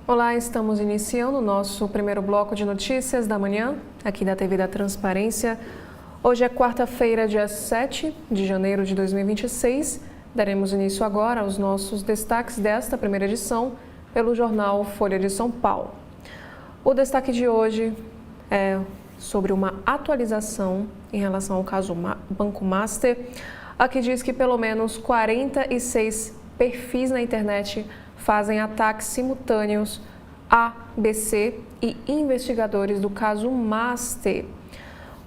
Olá, estamos iniciando o nosso primeiro bloco de notícias da manhã, aqui da TV da Transparência. Hoje é quarta-feira, dia 7 de janeiro de 2026. Daremos início agora aos nossos destaques desta primeira edição pelo jornal Folha de São Paulo. O destaque de hoje é sobre uma atualização em relação ao caso Banco Master. Aqui diz que pelo menos 46 perfis na internet fazem ataques simultâneos a BC e investigadores do caso Master.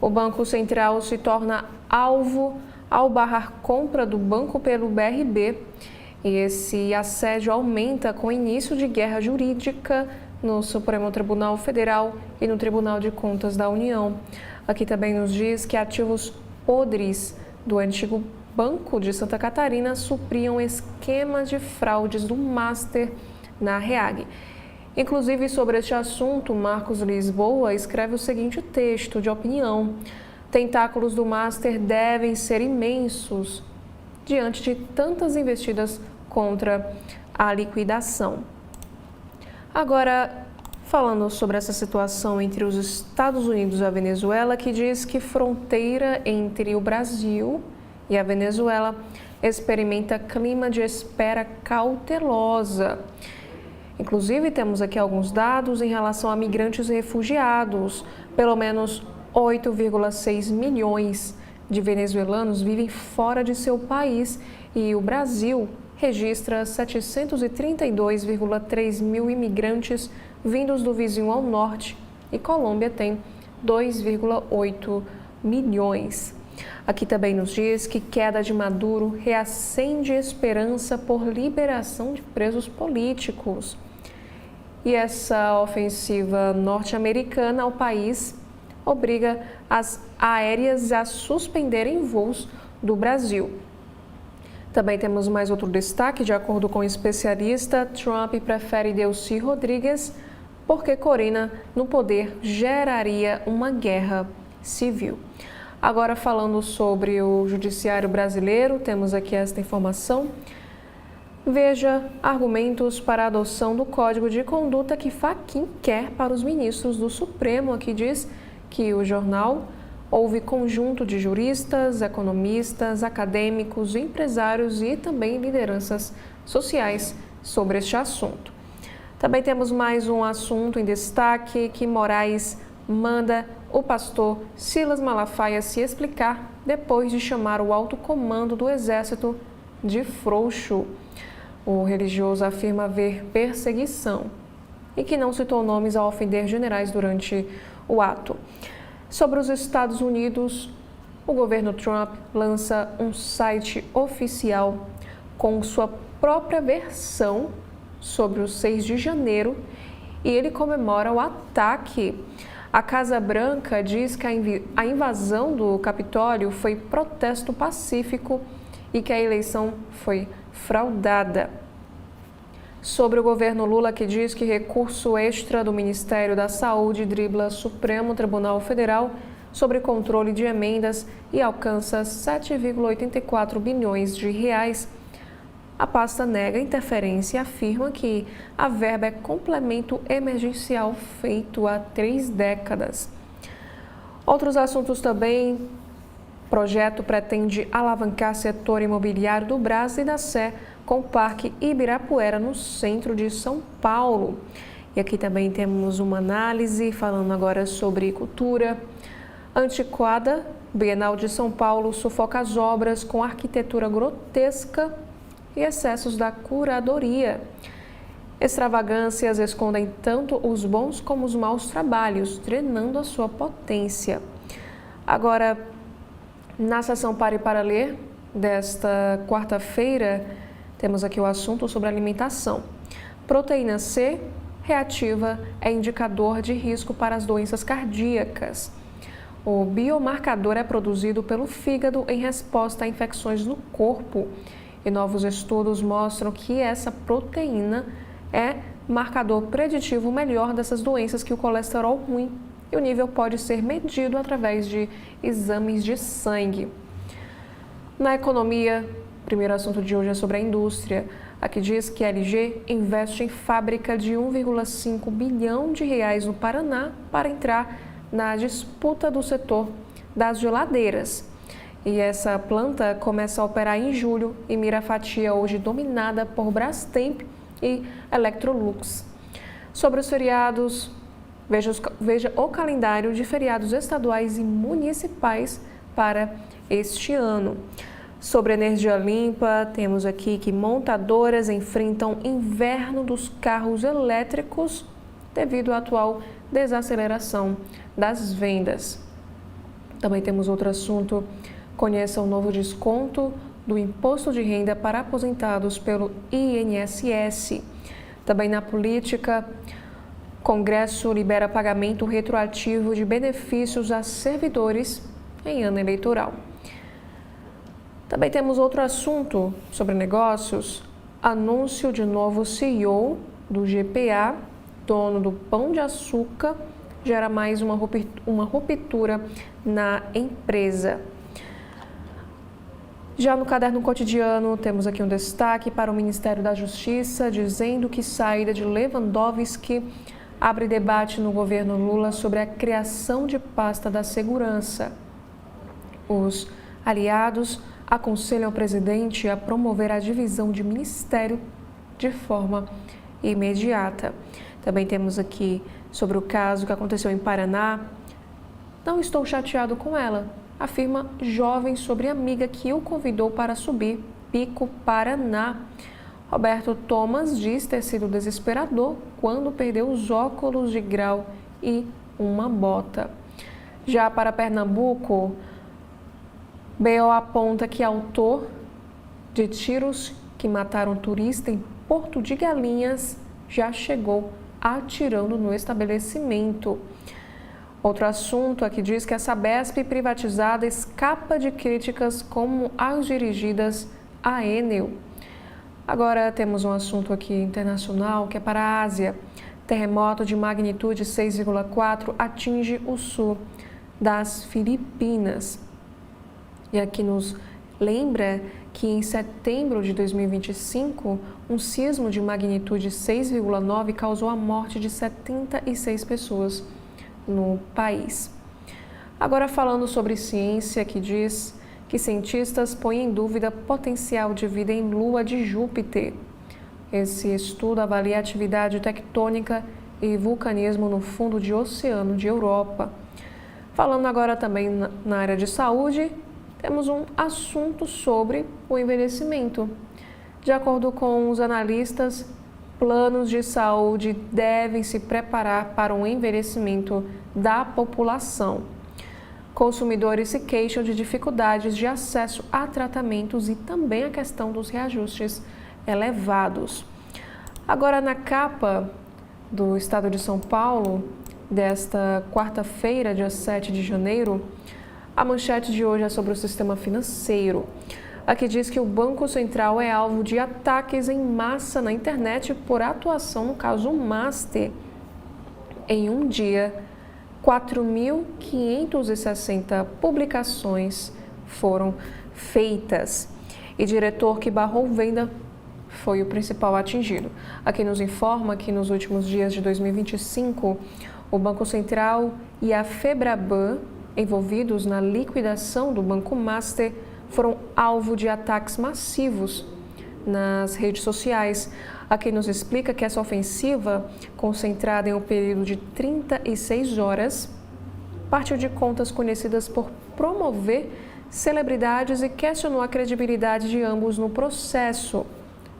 O Banco Central se torna alvo ao barrar compra do banco pelo BRB e esse assédio aumenta com o início de guerra jurídica no Supremo Tribunal Federal e no Tribunal de Contas da União. Aqui também nos diz que ativos podres do antigo Banco de Santa Catarina supriam esquemas de fraudes do Master na REAG. Inclusive, sobre este assunto, Marcos Lisboa escreve o seguinte texto de opinião: tentáculos do Master devem ser imensos diante de tantas investidas contra a liquidação. Agora, falando sobre essa situação entre os Estados Unidos e a Venezuela, que diz que fronteira entre o Brasil e a Venezuela experimenta clima de espera cautelosa. Inclusive, temos aqui alguns dados em relação a migrantes e refugiados. Pelo menos 8,6 milhões de venezuelanos vivem fora de seu país e o Brasil registra 732,3 mil imigrantes vindos do vizinho ao norte e Colômbia tem 2,8 milhões. Aqui também nos diz que queda de Maduro reacende esperança por liberação de presos políticos. E essa ofensiva norte-americana ao país obriga as aéreas a suspenderem voos do Brasil. Também temos mais outro destaque. De acordo com o especialista, Trump prefere Delcy Rodrigues porque Corina no poder geraria uma guerra civil. Agora, falando sobre o judiciário brasileiro, temos aqui esta informação. Veja argumentos para a adoção do Código de Conduta que Fachin quer para os ministros do Supremo. Aqui diz que o jornal houve conjunto de juristas, economistas, acadêmicos, empresários e também lideranças sociais sobre este assunto. Também temos mais um assunto em destaque que Moraes manda o pastor Silas Malafaia se explicar depois de chamar o alto comando do Exército de frouxo. O religioso afirma ver perseguição e que não citou nomes a ofender generais durante o ato. Sobre os Estados Unidos, o governo Trump lança um site oficial com sua própria versão sobre o 6 de janeiro e ele comemora o ataque. A Casa Branca diz que a invasão do Capitólio foi protesto pacífico e que a eleição foi fraudada. Sobre o governo Lula, que diz que recurso extra do Ministério da Saúde dribla Supremo Tribunal Federal sobre controle de emendas e alcança 7,84 bilhões de reais. A pasta nega interferência e afirma que a verba é complemento emergencial feito há 3 décadas. Outros assuntos também. O projeto pretende alavancar setor imobiliário do Brás e da Sé com o Parque Ibirapuera no centro de São Paulo. E aqui também temos uma análise falando agora sobre cultura. Antiquada, Bienal de São Paulo sufoca as obras com arquitetura grotesca e excessos da curadoria. Extravagâncias escondem tanto os bons como os maus trabalhos, drenando a sua potência. Agora, na sessão Pare para Ler desta quarta-feira, temos aqui o assunto sobre alimentação. Proteína C reativa é indicador de risco para as doenças cardíacas. O biomarcador é produzido pelo fígado em resposta a infecções no corpo. E novos estudos mostram que essa proteína é marcador preditivo melhor dessas doenças que o colesterol ruim. E o nível pode ser medido através de exames de sangue. Na economia, primeiro assunto de hoje é sobre a indústria. Aqui diz que a LG investe em fábrica de 1,5 bilhão de reais no Paraná para entrar na disputa do setor das geladeiras. E essa planta começa a operar em julho e mira a fatia hoje dominada por Brastemp e Electrolux. Sobre os feriados, veja o calendário de feriados estaduais e municipais para este ano. Sobre energia limpa, temos aqui que montadoras enfrentam inverno dos carros elétricos devido à atual desaceleração das vendas. Também temos outro assunto, conheça o novo desconto do imposto de renda para aposentados pelo INSS. Também na política, Congresso libera pagamento retroativo de benefícios a servidores em ano eleitoral. Também temos outro assunto sobre negócios, anúncio de novo CEO do GPA, dono do Pão de Açúcar, gera mais uma ruptura na empresa. Já no caderno cotidiano, temos aqui um destaque para o Ministério da Justiça, dizendo que saída de Lewandowski abre debate no governo Lula sobre a criação de pasta da segurança. Os aliados aconselham o presidente a promover a divisão de ministério de forma imediata. Também temos aqui sobre o caso que aconteceu em Paraná. Não estou chateado com ela, afirma jovem sobre amiga que o convidou para subir Pico Paraná. Roberto Thomas diz ter sido desesperador quando perdeu os óculos de grau e uma bota. Já para Pernambuco, BO aponta que autor de tiros que mataram turista em Porto de Galinhas já chegou atirando no estabelecimento. Outro assunto aqui diz que a Sabesp privatizada escapa de críticas como as dirigidas à Enel. Agora temos um assunto aqui internacional que é para a Ásia. Terremoto de magnitude 6,4 atinge o sul das Filipinas. E aqui nos lembra que em setembro de 2025, um sismo de magnitude 6,9 causou a morte de 76 pessoas no país. Agora falando sobre ciência, que diz que cientistas põem em dúvida potencial de vida em Lua de Júpiter. Esse estudo avalia a atividade tectônica e vulcanismo no fundo de oceano de Europa. Falando agora também na área de saúde, temos um assunto sobre o envelhecimento. De acordo com os analistas, planos de saúde devem se preparar para um envelhecimento da população. Consumidores se queixam de dificuldades de acesso a tratamentos e também a questão dos reajustes elevados. Agora, na capa do Estado de São Paulo, desta quarta-feira, dia 7 de janeiro, a manchete de hoje é sobre o sistema financeiro. Aqui diz que o Banco Central é alvo de ataques em massa na internet por atuação no caso Master. Em um dia, 4.560 publicações foram feitas. E diretor que barrou venda foi o principal atingido. Aqui nos informa que nos últimos dias de 2025, o Banco Central e a Febraban, envolvidos na liquidação do Banco Master, foram alvo de ataques massivos nas redes sociais. Aqui nos explica que essa ofensiva, concentrada em um período de 36 horas, partiu de contas conhecidas por promover celebridades e questionou a credibilidade de ambos no processo,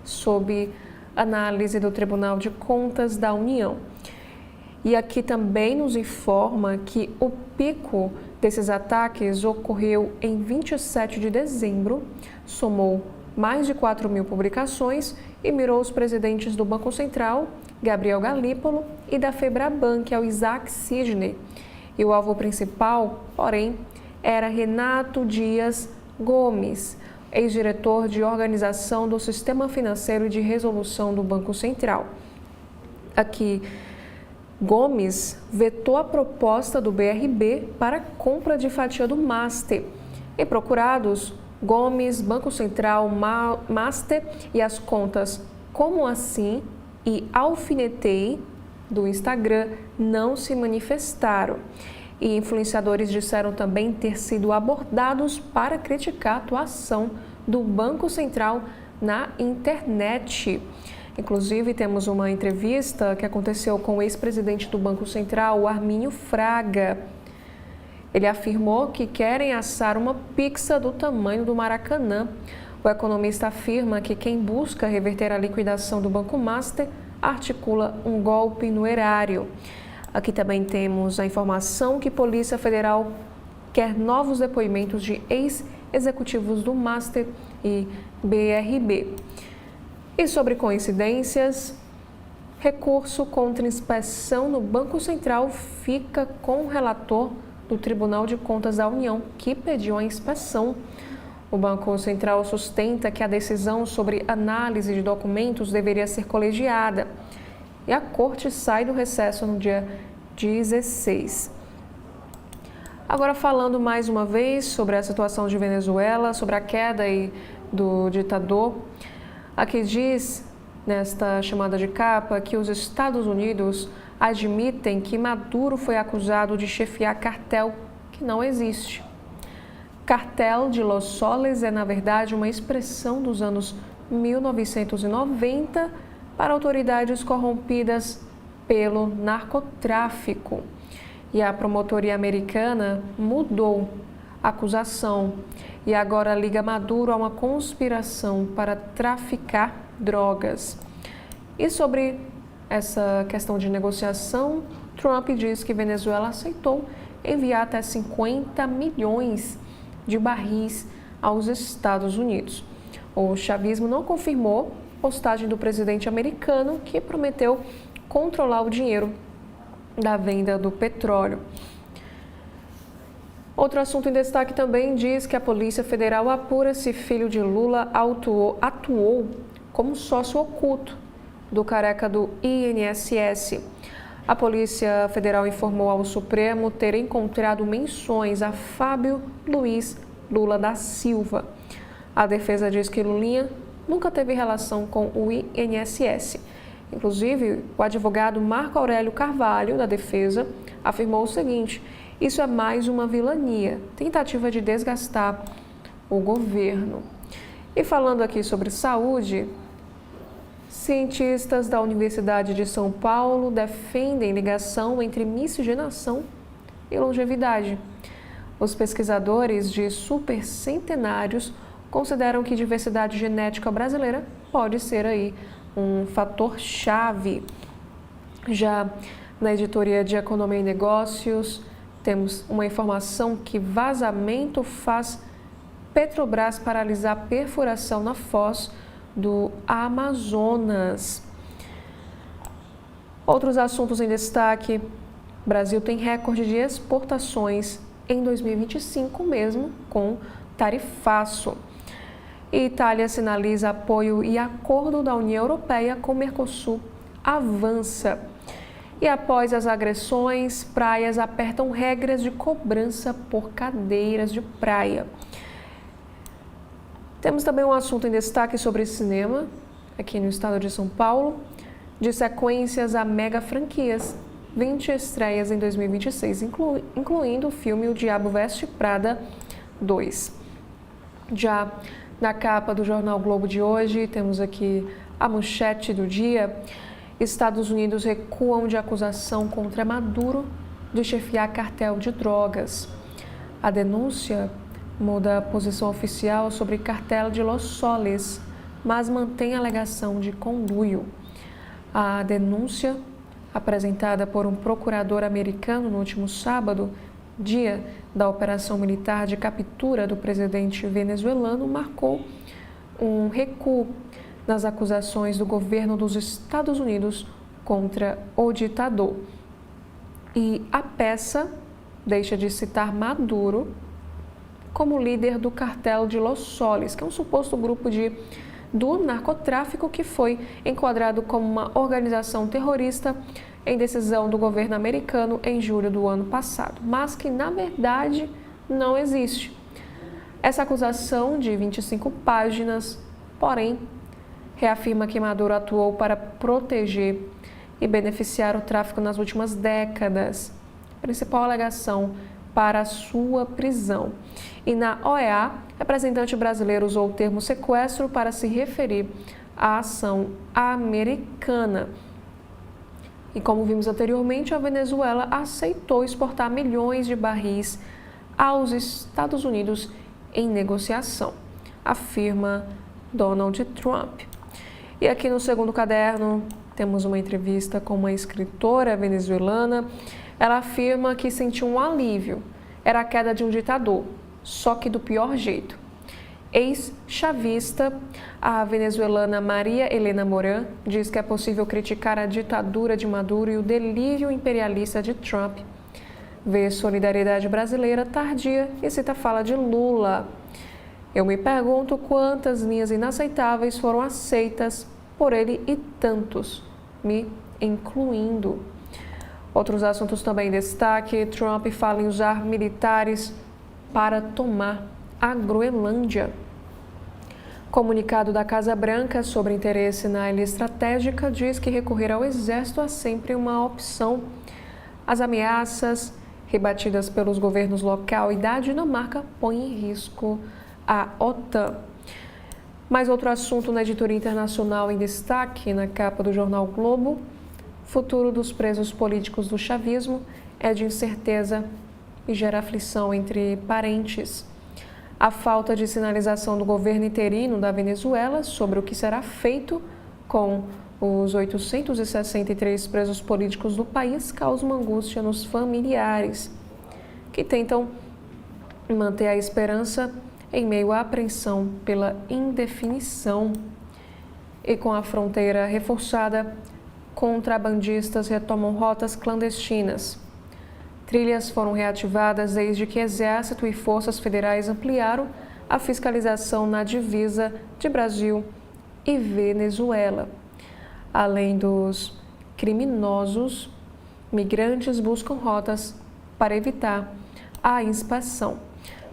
sob análise do Tribunal de Contas da União. E aqui também nos informa que o pico desses ataques ocorreu em 27 de dezembro, somou mais de 4.000 publicações e mirou os presidentes do Banco Central, Gabriel Galípolo, e da Febraban, que é o Isaac Sidney. E o alvo principal, porém, era Renato Dias Gomes, ex-diretor de organização do Sistema Financeiro e de Resolução do Banco Central. Aqui, Gomes vetou a proposta do BRB para a compra de fatia do Master. E procurados, Gomes, Banco Central, Master e as contas Como Assim e Alfinetei do Instagram não se manifestaram. E influenciadores disseram também ter sido abordados para criticar a atuação do Banco Central na internet. Inclusive, temos uma entrevista que aconteceu com o ex-presidente do Banco Central, o Armínio Fraga. Ele afirmou que querem assar uma pizza do tamanho do Maracanã. O economista afirma que quem busca reverter a liquidação do Banco Master articula um golpe no erário. Aqui também temos a informação que a Polícia Federal quer novos depoimentos de ex-executivos do Master e BRB. E sobre coincidências, recurso contra inspeção no Banco Central fica com o relator do Tribunal de Contas da União, que pediu a inspeção. O Banco Central sustenta que a decisão sobre análise de documentos deveria ser colegiada. E a Corte sai do recesso no dia 16. Agora, falando mais uma vez sobre a situação de Venezuela, sobre a queda do ditador, aqui diz, nesta chamada de capa, que os Estados Unidos admitem que Maduro foi acusado de chefiar cartel que não existe. Cartel de Los Soles é, na verdade, uma expressão dos anos 1990 para autoridades corrompidas pelo narcotráfico. E a promotoria americana mudou a acusação e agora liga Maduro a uma conspiração para traficar drogas. E sobre essa questão de negociação, Trump diz que Venezuela aceitou enviar até 50 milhões de barris aos Estados Unidos. O chavismo não confirmou postagem do presidente americano, que prometeu controlar o dinheiro da venda do petróleo. Outro assunto em destaque também diz que a Polícia Federal apura se filho de Lula atuou como sócio oculto do careca do INSS. A Polícia Federal informou ao Supremo ter encontrado menções a Fábio Luiz Lula da Silva. A defesa diz que Lulinha nunca teve relação com o INSS. Inclusive, o advogado Marco Aurélio Carvalho, da defesa, afirmou o seguinte: isso é mais uma vilania, tentativa de desgastar o governo. E falando aqui sobre saúde, cientistas da Universidade de São Paulo defendem ligação entre miscigenação e longevidade. Os pesquisadores de supercentenários consideram que diversidade genética brasileira pode ser aí um fator-chave. Já na editoria de Economia e Negócios, temos uma informação que vazamento faz Petrobras paralisar perfuração na foz do Amazonas. Outros assuntos em destaque: Brasil tem recorde de exportações em 2025, mesmo com tarifaço. E Itália sinaliza apoio e acordo da União Europeia com o Mercosul avança. E após as agressões, praias apertam regras de cobrança por cadeiras de praia. Temos também um assunto em destaque sobre cinema, aqui no estado de São Paulo, de sequências a mega franquias, 20 estreias em 2026, incluindo o filme O Diabo Veste Prada 2. Já na capa do jornal Globo de hoje, temos aqui a manchete do dia: Estados Unidos recuam de acusação contra Maduro de chefiar cartel de drogas. A denúncia muda a posição oficial sobre cartel de Los Soles, mas mantém a alegação de conluio. A denúncia, apresentada por um procurador americano no último sábado, dia da operação militar de captura do presidente venezuelano, marcou um recuo nas acusações do governo dos Estados Unidos contra o ditador. E a peça deixa de citar Maduro como líder do cartel de Los Soles, que é um suposto grupo do narcotráfico que foi enquadrado como uma organização terrorista em decisão do governo americano em julho do ano passado, mas que na verdade não existe. Essa acusação de 25 páginas, porém, reafirma que Maduro atuou para proteger e beneficiar o tráfico nas últimas décadas, principal alegação para a sua prisão. E na OEA, representante brasileiro usou o termo sequestro para se referir à ação americana. E como vimos anteriormente, a Venezuela aceitou exportar milhões de barris aos Estados Unidos em negociação, afirma Donald Trump. E aqui no segundo caderno temos uma entrevista com uma escritora venezuelana. Ela afirma que sentiu um alívio, era a queda de um ditador, só que do pior jeito. Ex-chavista, a venezuelana Maria Helena Moran diz que é possível criticar a ditadura de Maduro e o delírio imperialista de Trump. Vê solidariedade brasileira tardia e cita a fala de Lula. Eu me pergunto quantas linhas inaceitáveis foram aceitas por ele e tantos, me incluindo. Outros assuntos também em destaque: Trump fala em usar militares para tomar a Groenlândia. Comunicado da Casa Branca sobre interesse na ilha estratégica diz que recorrer ao exército é sempre uma opção. As ameaças rebatidas pelos governos local e da Dinamarca põem em risco a OTAN. Mais outro assunto na editoria internacional em destaque na capa do jornal Globo: futuro dos presos políticos do chavismo é de incerteza e gera aflição entre parentes. A falta de sinalização do governo interino da Venezuela sobre o que será feito com os 863 presos políticos do país causa uma angústia nos familiares, que tentam manter a esperança em meio à apreensão pela indefinição. E com a fronteira reforçada, contrabandistas retomam rotas clandestinas. Trilhas foram reativadas desde que Exército e forças federais ampliaram a fiscalização na divisa de Brasil e Venezuela. Além dos criminosos, migrantes buscam rotas para evitar a inspeção.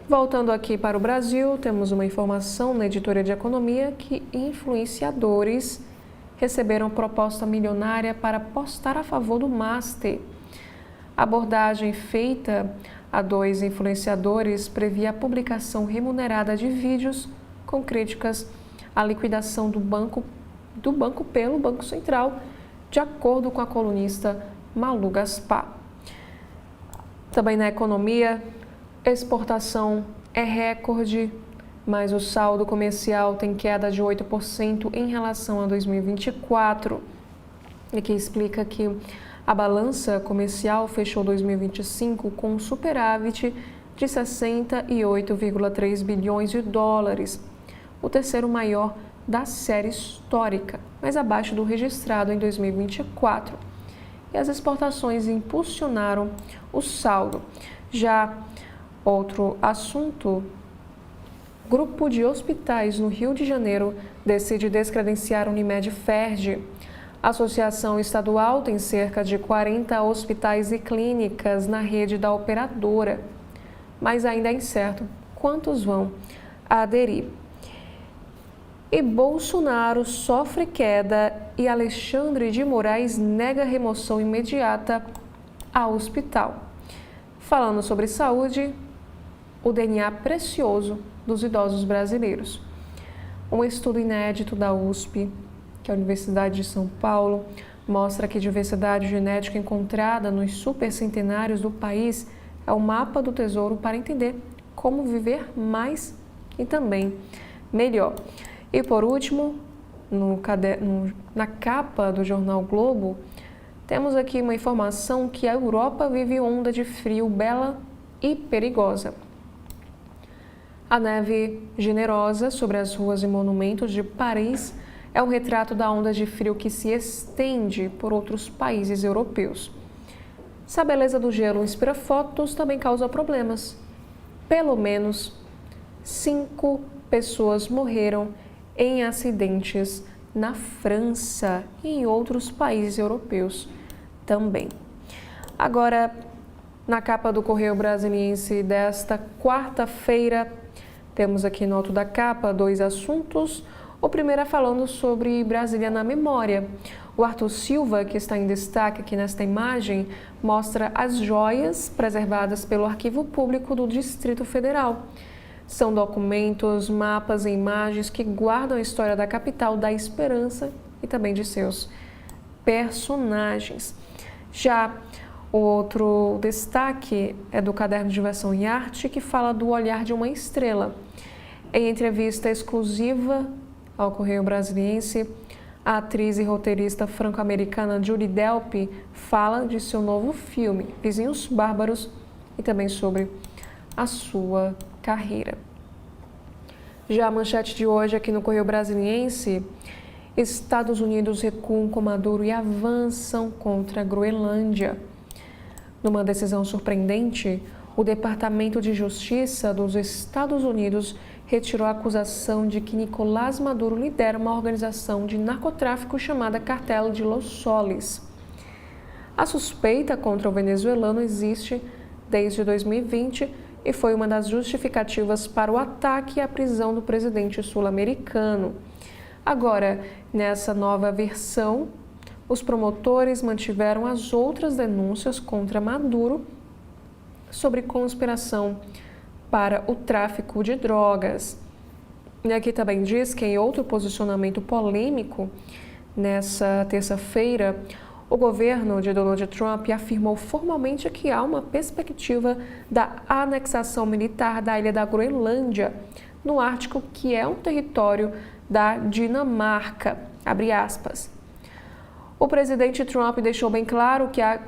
Voltando aqui para o Brasil, temos uma informação na editoria de economia que influenciadores receberam proposta milionária para apostar a favor do Master. A abordagem feita a 2 influenciadores previa a publicação remunerada de vídeos com críticas à liquidação do banco pelo Banco Central, de acordo com a colunista Malu Gaspar. Também na economia, exportação é recorde, mas o saldo comercial tem queda de 8% em relação a 2024. E que explica que a balança comercial fechou 2025 com um superávit de 68,3 bilhões de dólares, o terceiro maior da série histórica, mas abaixo do registrado em 2024. E as exportações impulsionaram o saldo. Já outro assunto: grupo de hospitais no Rio de Janeiro decide descredenciar Unimed Ferj. A associação estadual tem cerca de 40 hospitais e clínicas na rede da operadora, mas ainda é incerto quantos vão aderir. E Bolsonaro sofre queda e Alexandre de Moraes nega remoção imediata ao hospital. Falando sobre saúde, o DNA precioso dos idosos brasileiros. Um estudo inédito da USP, que é a Universidade de São Paulo, mostra que a diversidade genética encontrada nos supercentenários do país é o mapa do tesouro para entender como viver mais e também melhor. E por último, na capa do jornal Globo, temos aqui uma informação que a Europa vive onda de frio bela e perigosa. A neve generosa sobre as ruas e monumentos de Paris é um retrato da onda de frio que se estende por outros países europeus. Se a beleza do gelo inspira fotos, também causa problemas. Pelo menos 5 pessoas morreram em acidentes na França e em outros países europeus também. Agora, na capa do Correio Brasiliense desta quarta-feira, Temos aqui no alto da capa 2 assuntos. O primeiro é falando sobre Brasília na memória. O Arthur Silva, que está em destaque aqui nesta imagem, mostra as joias preservadas pelo Arquivo Público do Distrito Federal. São documentos, mapas e imagens que guardam a história da capital da esperança e também de seus personagens. Já o outro destaque é do caderno de Diversão e Arte, que fala do olhar de uma estrela. Em entrevista exclusiva ao Correio Brasiliense, a atriz e roteirista franco-americana Judy Delpy fala de seu novo filme, Vizinhos Bárbaros, e também sobre a sua carreira. Já a manchete de hoje aqui no Correio Brasiliense: Estados Unidos recuam com Maduro e avançam contra a Groenlândia. Numa decisão surpreendente, o Departamento de Justiça dos Estados Unidos retirou a acusação de que Nicolás Maduro lidera uma organização de narcotráfico chamada Cartel de Los Soles. A suspeita contra o venezuelano existe desde 2020 e foi uma das justificativas para o ataque e a prisão do presidente sul-americano. Agora, nessa nova versão, os promotores mantiveram as outras denúncias contra Maduro sobre conspiração para o tráfico de drogas. E aqui também diz que, em outro posicionamento polêmico, nessa terça-feira, o governo de Donald Trump afirmou formalmente que há uma perspectiva da anexação militar da ilha da Groenlândia, no Ártico, que é um território da Dinamarca, abre aspas. O presidente Trump deixou bem claro que a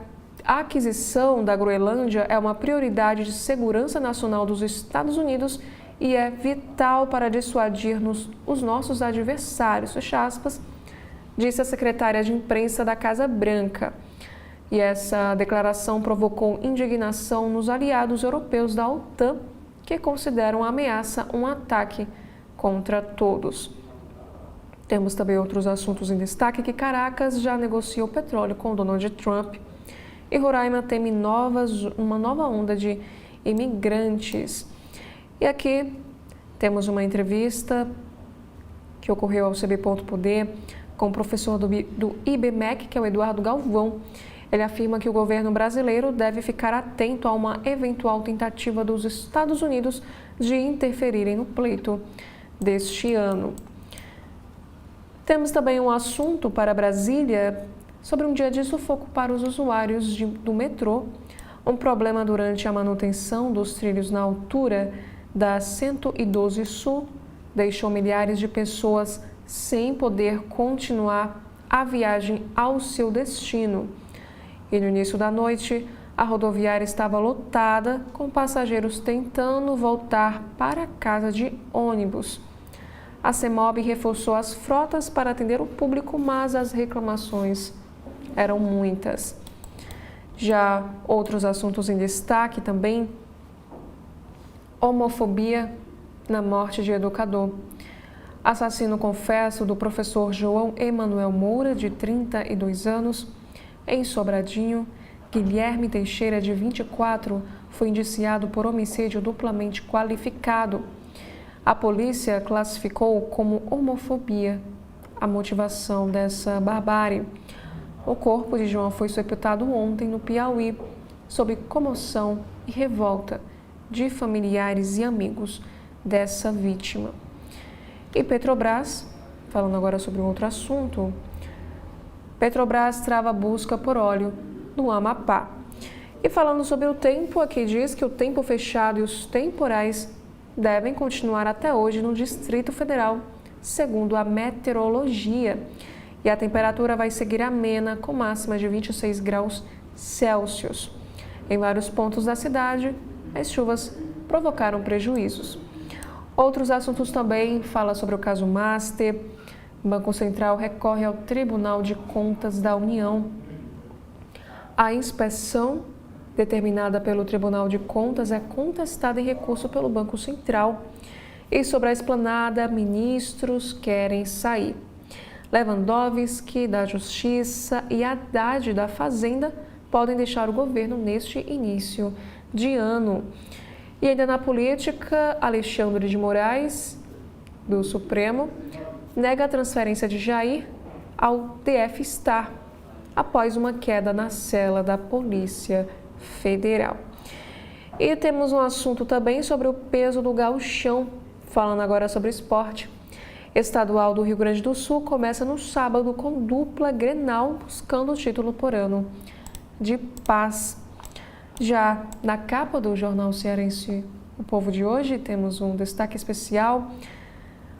aquisição da Groenlândia é uma prioridade de segurança nacional dos Estados Unidos e é vital para dissuadir os nossos adversários, fecha aspas, disse a secretária de imprensa da Casa Branca. E essa declaração provocou indignação nos aliados europeus da OTAN, que consideram a ameaça um ataque contra todos. Temos também outros assuntos em destaque, que Caracas já negociou petróleo com Donald Trump e Roraima teme uma nova onda de imigrantes. E aqui temos uma entrevista que ocorreu ao CB.poder com o professor do IBMEC, que é o Eduardo Galvão. Ele afirma que o governo brasileiro deve ficar atento a uma eventual tentativa dos Estados Unidos de interferirem no pleito deste ano. Temos também um assunto para Brasília sobre um dia de sufoco para os usuários do metrô. Um problema durante a manutenção dos trilhos na altura da 112 Sul deixou milhares de pessoas sem poder continuar a viagem ao seu destino. E no início da noite, a rodoviária estava lotada, com passageiros tentando voltar para casa de ônibus. A CEMOB reforçou as frotas para atender o público, mas as reclamações eram muitas. Já outros assuntos em destaque também: homofobia na morte de educador. Assassino confesso do professor João Emanuel Moura, de 32 anos, em Sobradinho, Guilherme Teixeira, de 24, foi indiciado por homicídio duplamente qualificado. A polícia classificou como homofobia a motivação dessa barbárie. O corpo de João foi sepultado ontem no Piauí, sob comoção e revolta de familiares e amigos dessa vítima. E Petrobras, falando agora sobre um outro assunto, Petrobras trava a busca por óleo no Amapá. E falando sobre o tempo, aqui diz que o tempo fechado e os temporais devem continuar até hoje no Distrito Federal, segundo a meteorologia. E a temperatura vai seguir amena, com máxima de 26 graus Celsius. Em vários pontos da cidade, as chuvas provocaram prejuízos. Outros assuntos também falam sobre o caso Master. O Banco Central recorre ao Tribunal de Contas da União. A inspeção determinada pelo Tribunal de Contas é contestada em recurso pelo Banco Central. E sobre a esplanada, ministros querem sair. Lewandowski, da Justiça, e Haddad, da Fazenda, podem deixar o governo neste início de ano. E ainda na política, Alexandre de Moraes, do Supremo, nega a transferência de Jair ao DF-Star, após uma queda na cela da Polícia Federal. E temos um assunto também sobre o peso do gauchão, falando agora sobre esporte. Estadual do Rio Grande do Sul começa no sábado com dupla Grenal buscando o título por ano de paz. Já na capa do jornal cearense O Povo de hoje, temos um destaque especial.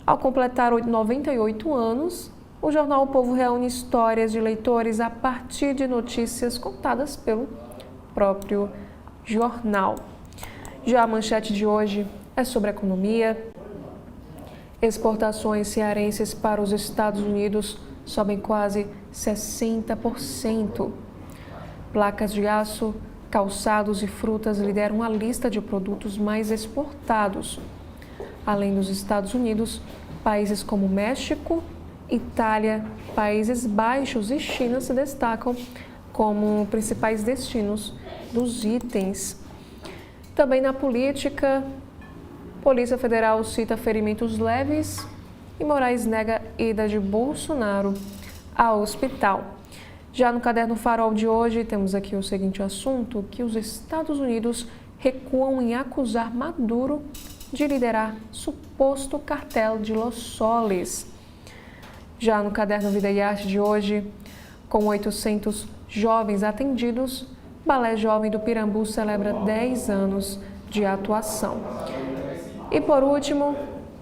Ao completar 98 anos, o jornal O Povo reúne histórias de leitores a partir de notícias contadas pelo próprio jornal. Já a manchete de hoje é sobre economia. Exportações cearenses para os Estados Unidos sobem quase 60%. Placas de aço, calçados e frutas lideram a lista de produtos mais exportados. Além dos Estados Unidos, países como México, Itália, Países Baixos e China se destacam como principais destinos dos itens. Também na política, Polícia Federal cita ferimentos leves e Moraes nega ida de Bolsonaro ao hospital. Já no caderno Farol de hoje, temos aqui o seguinte assunto, que os Estados Unidos recuam em acusar Maduro de liderar suposto cartel de Los Soles. Já no caderno Vida e Arte de hoje, com 800 jovens atendidos, Balé Jovem do Pirambu celebra 10 anos de atuação. E por último,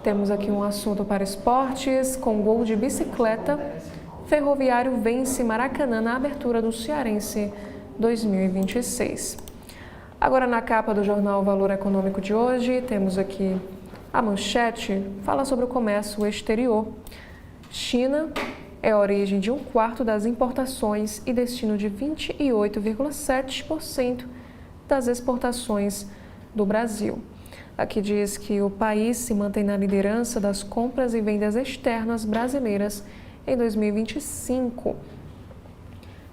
temos aqui um assunto para esportes, com gol de bicicleta, Ferroviário vence Maracanã na abertura do Cearense 2026. Agora na capa do jornal Valor Econômico de hoje, temos aqui a manchete, fala sobre o comércio exterior. China é a origem de 1/4 das importações e destino de 28,7% das exportações do Brasil. Aqui diz que o país se mantém na liderança das compras e vendas externas brasileiras em 2025.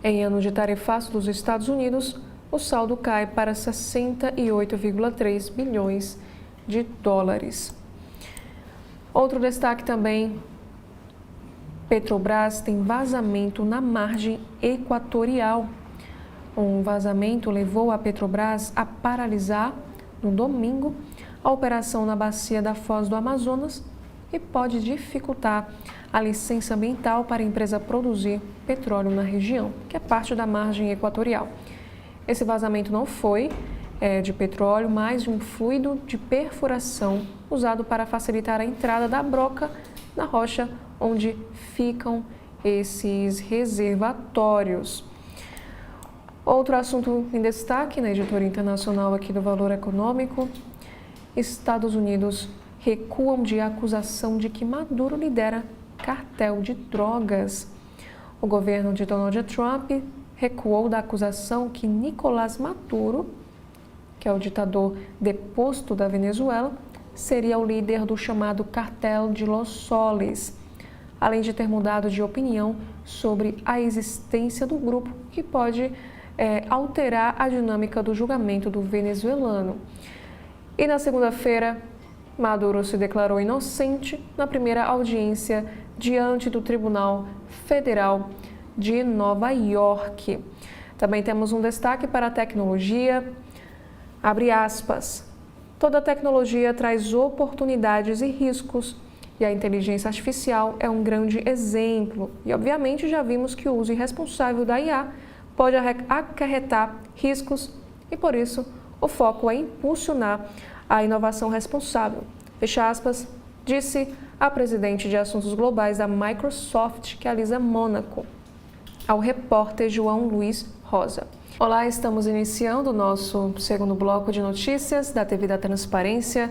Em ano de tarifaço dos Estados Unidos, o saldo cai para 68,3 bilhões de dólares. Outro destaque também, Petrobras tem vazamento na margem equatorial. Um vazamento levou a Petrobras a paralisar, no domingo, a operação na bacia da Foz do Amazonas e pode dificultar a licença ambiental para a empresa produzir petróleo na região, que é parte da margem equatorial. Esse vazamento não foi de petróleo, mas de um fluido de perfuração usado para facilitar a entrada da broca na rocha onde ficam esses reservatórios. Outro assunto em destaque na editoria internacional aqui do Valor Econômico, Estados Unidos recuam de acusação de que Maduro lidera cartel de drogas. O governo de Donald Trump recuou da acusação que Nicolás Maduro, que é o ditador deposto da Venezuela, seria o líder do chamado cartel de Los Soles, além de ter mudado de opinião sobre a existência do grupo, que pode alterar a dinâmica do julgamento do venezuelano. E na segunda-feira, Maduro se declarou inocente na primeira audiência diante do Tribunal Federal de Nova York. Também temos um destaque para a tecnologia. Abre aspas. Toda tecnologia traz oportunidades e riscos, e a inteligência artificial é um grande exemplo. E, obviamente, já vimos que o uso irresponsável da IA pode acarretar riscos e, por isso, o foco é impulsionar a inovação responsável. Fecha aspas, disse a presidente de assuntos globais da Microsoft, que é a Lisa Mônaco, ao repórter João Luiz Rosa. Olá, estamos iniciando o nosso segundo bloco de notícias da TV da Transparência.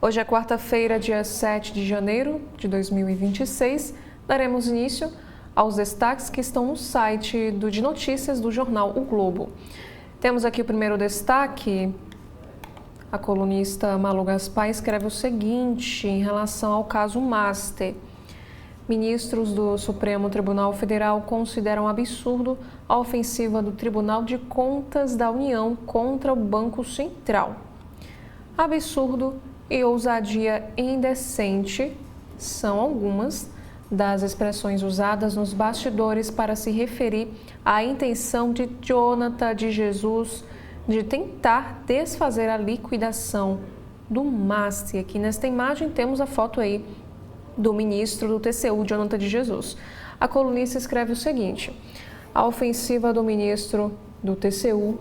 Hoje é quarta-feira, dia 7 de janeiro de 2026. Daremos início aos destaques que estão no site de notícias do jornal O Globo. Temos aqui o primeiro destaque. A colunista Malu Gaspar escreve o seguinte em relação ao caso Master. Ministros do Supremo Tribunal Federal consideram absurdo a ofensiva do Tribunal de Contas da União contra o Banco Central. absurdo e ousadia indecente são algumas das expressões usadas nos bastidores para se referir à intenção de Jonathan de Jesus de tentar desfazer a liquidação do MAST. Aqui nesta imagem temos a foto aí do ministro do TCU, Jonathan de Jesus. A colunista escreve o seguinte: a ofensiva do ministro do TCU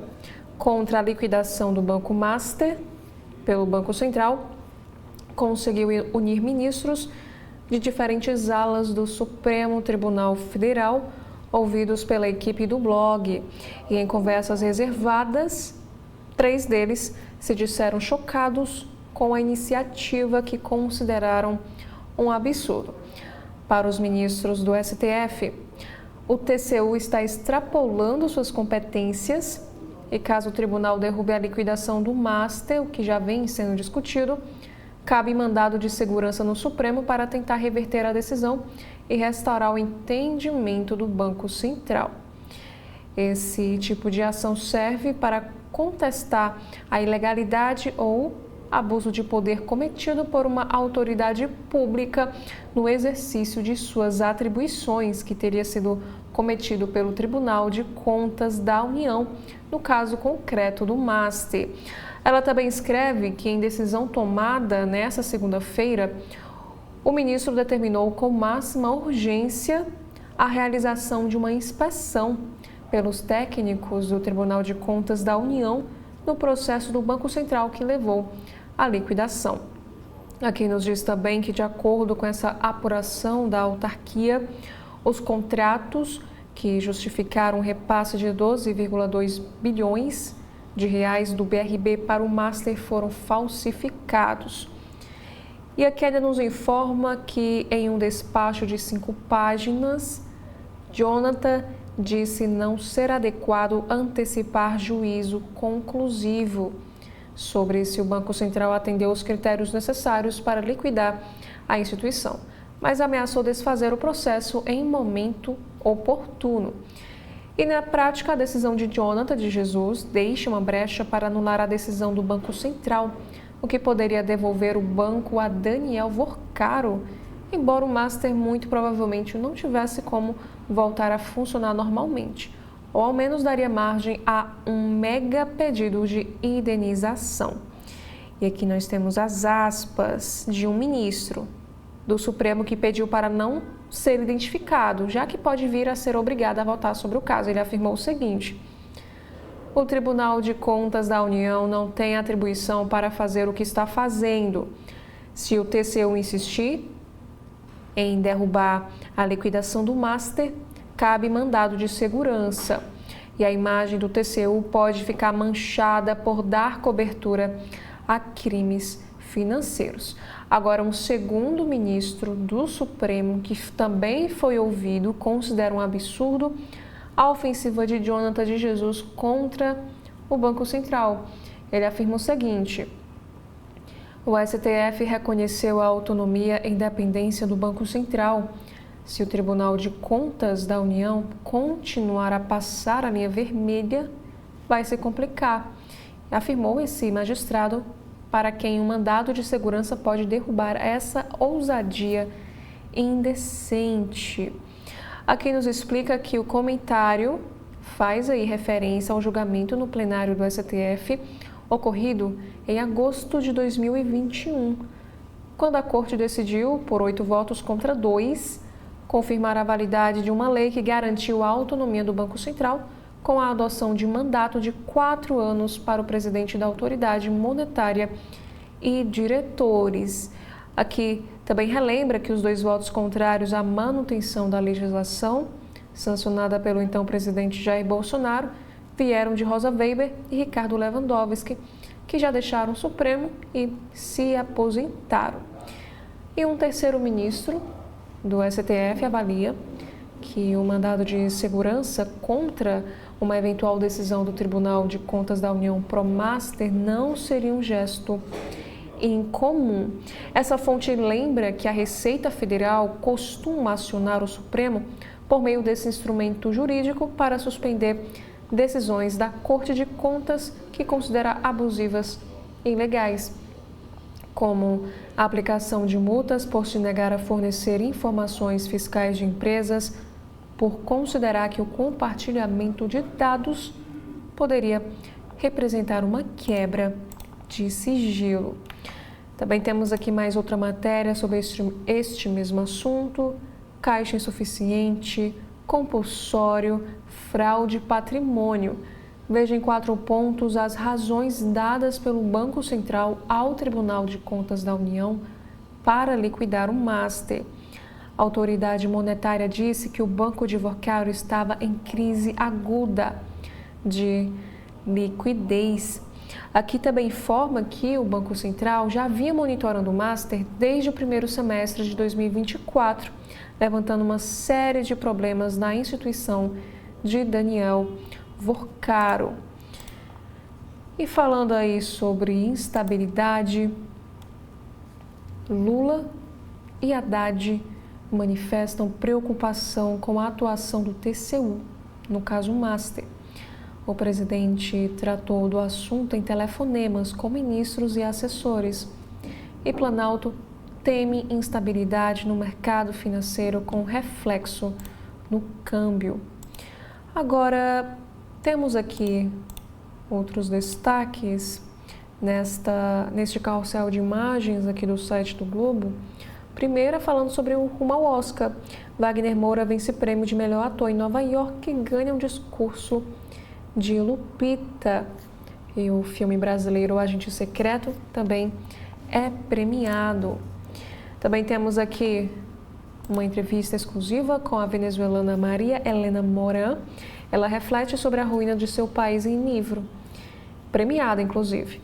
contra a liquidação do Banco Master pelo Banco Central conseguiu unir ministros de diferentes alas do Supremo Tribunal Federal, ouvidos pela equipe do blog, e em conversas reservadas, 3 deles se disseram chocados com a iniciativa que consideraram um absurdo. Para os ministros do STF, o TCU está extrapolando suas competências e caso o tribunal derrube a liquidação do Master, o que já vem sendo discutido, cabe mandado de segurança no Supremo para tentar reverter a decisão e restaurar o entendimento do Banco Central. Esse tipo de ação serve para contestar a ilegalidade ou abuso de poder cometido por uma autoridade pública no exercício de suas atribuições, que teria sido cometido pelo Tribunal de Contas da União, no caso concreto do MAST. Ela também escreve que, em decisão tomada nesta segunda-feira, o ministro determinou com máxima urgência a realização de uma inspeção pelos técnicos do Tribunal de Contas da União no processo do Banco Central que levou à liquidação. Aqui nos diz também que, de acordo com essa apuração da autarquia, os contratos que justificaram o repasse de 12,2 bilhões de reais do BRB para o Master foram falsificados. E a queda nos informa que, em um despacho de 5 páginas, Jonathan disse não ser adequado antecipar juízo conclusivo sobre se o Banco Central atendeu os critérios necessários para liquidar a instituição, mas ameaçou desfazer o processo em momento oportuno. E na prática, a decisão de Jonathan de Jesus deixa uma brecha para anular a decisão do Banco Central, o que poderia devolver o banco a Daniel Vorcaro, embora o Master muito provavelmente não tivesse como voltar a funcionar normalmente, ou ao menos daria margem a um mega pedido de indenização. E aqui nós temos as aspas de um ministro do Supremo que pediu para não ser identificado, já que pode vir a ser obrigado a votar sobre o caso. Ele afirmou o seguinte: o Tribunal de Contas da União não tem atribuição para fazer o que está fazendo. Se o TCU insistir em derrubar a liquidação do Master, cabe mandado de segurança. E a imagem do TCU pode ficar manchada por dar cobertura a crimes financeiros. Agora, um segundo ministro do Supremo, que também foi ouvido, considera um absurdo a ofensiva de Jonathan de Jesus contra o Banco Central. Ele afirma o seguinte: o STF reconheceu a autonomia e independência do Banco Central. Se o Tribunal de Contas da União continuar a passar a linha vermelha, vai se complicar, afirmou esse magistrado, para quem um mandado de segurança pode derrubar essa ousadia indecente. Aqui nos explica que o comentário faz aí referência ao julgamento no plenário do STF ocorrido em agosto de 2021, quando a Corte decidiu, por 8 votos contra 2, confirmar a validade de uma lei que garantiu a autonomia do Banco Central com a adoção de mandato de 4 anos para o presidente da autoridade monetária e diretores. Aqui também relembra que os 2 votos contrários à manutenção da legislação, sancionada pelo então presidente Jair Bolsonaro, vieram de Rosa Weber e Ricardo Lewandowski, que já deixaram o Supremo e se aposentaram. E um terceiro ministro do STF avalia que o mandado de segurança contra uma eventual decisão do Tribunal de Contas da União pro Master não seria um gesto incomum. Essa fonte lembra que a Receita Federal costuma acionar o Supremo por meio desse instrumento jurídico para suspender decisões da Corte de Contas que considera abusivas e ilegais. como a aplicação de multas por se negar a fornecer informações fiscais de empresas, por considerar que o compartilhamento de dados poderia representar uma quebra de sigilo. Também temos aqui mais outra matéria sobre este mesmo assunto: caixa insuficiente, compulsório, fraude e patrimônio. Veja em 4 pontos as razões dadas pelo Banco Central ao Tribunal de Contas da União para liquidar o Master. A autoridade monetária disse que o Banco de Vocário estava em crise aguda de liquidez. Aqui também informa que o Banco Central já vinha monitorando o Master desde o primeiro semestre de 2024, levantando uma série de problemas na instituição de Daniel Vocário. E falando aí sobre instabilidade, Lula e Haddad manifestam preocupação com a atuação do TCU, no caso Master. O presidente tratou do assunto em telefonemas com ministros e assessores. E Planalto teme instabilidade no mercado financeiro com reflexo no câmbio. Agora, temos aqui outros destaques neste carrossel de imagens aqui do site do Globo. Primeira, falando sobre o rumo ao Oscar. Wagner Moura vence prêmio de melhor ator em Nova York e ganha um discurso de Lupita. E o filme brasileiro O Agente Secreto também é premiado. Também temos aqui uma entrevista exclusiva com a venezuelana Maria Helena Moran. Ela reflete sobre a ruína de seu país em livro, premiada inclusive.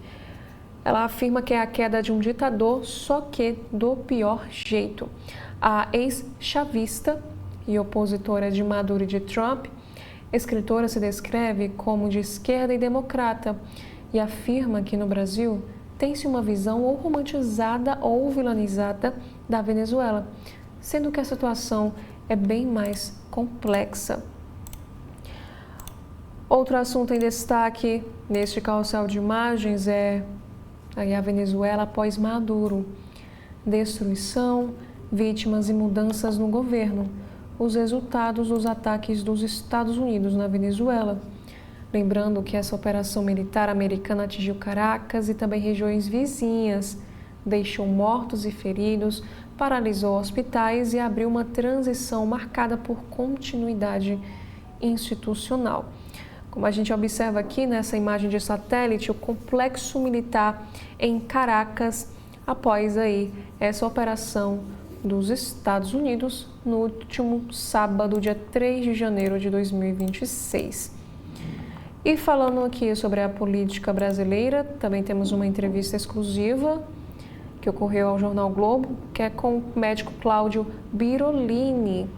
Ela afirma que é a queda de um ditador, só que do pior jeito. A ex-chavista e opositora de Maduro e de Trump, escritora se descreve como de esquerda e democrata e afirma que no Brasil tem-se uma visão ou romantizada ou vilanizada da Venezuela, sendo que a situação é bem mais complexa. Outro assunto em destaque neste carrossel de imagens é a Venezuela após Maduro. Destruição, vítimas e mudanças no governo. Os resultados dos ataques dos Estados Unidos na Venezuela. Lembrando que essa operação militar americana atingiu Caracas e também regiões vizinhas, deixou mortos e feridos, paralisou hospitais e abriu uma transição marcada por continuidade institucional. Como a gente observa aqui nessa imagem de satélite, o complexo militar em Caracas, após aí essa operação dos Estados Unidos no último sábado, dia 3 de janeiro de 2026. E falando aqui sobre a política brasileira, também temos uma entrevista exclusiva que ocorreu ao Jornal Globo, que é com o médico Cláudio Birolini,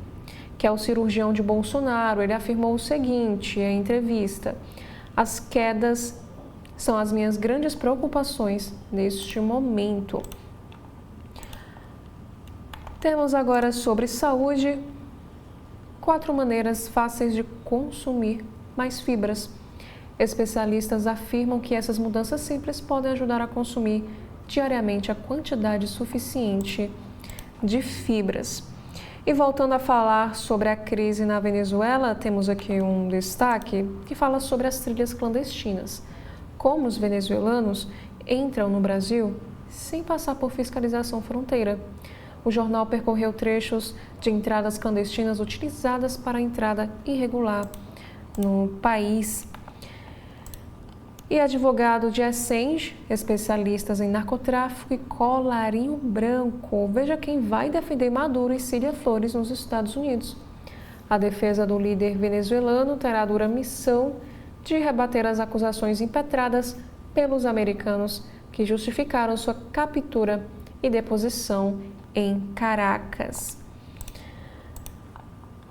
que é o cirurgião de Bolsonaro. Ele afirmou o seguinte em entrevista: as quedas são as minhas grandes preocupações neste momento. Temos agora sobre saúde, 4 maneiras fáceis de consumir mais fibras. Especialistas afirmam que essas mudanças simples podem ajudar a consumir diariamente a quantidade suficiente de fibras. E voltando a falar sobre a crise na Venezuela, temos aqui um destaque que fala sobre as trilhas clandestinas. Como os venezuelanos entram no Brasil sem passar por fiscalização fronteira. O jornal percorreu trechos de entradas clandestinas utilizadas para a entrada irregular no país. E advogado de Assange, especialistas em narcotráfico e colarinho branco. Veja quem vai defender Maduro e Cília Flores nos Estados Unidos. A defesa do líder venezuelano terá a dura missão de rebater as acusações impetradas pelos americanos que justificaram sua captura e deposição em Caracas.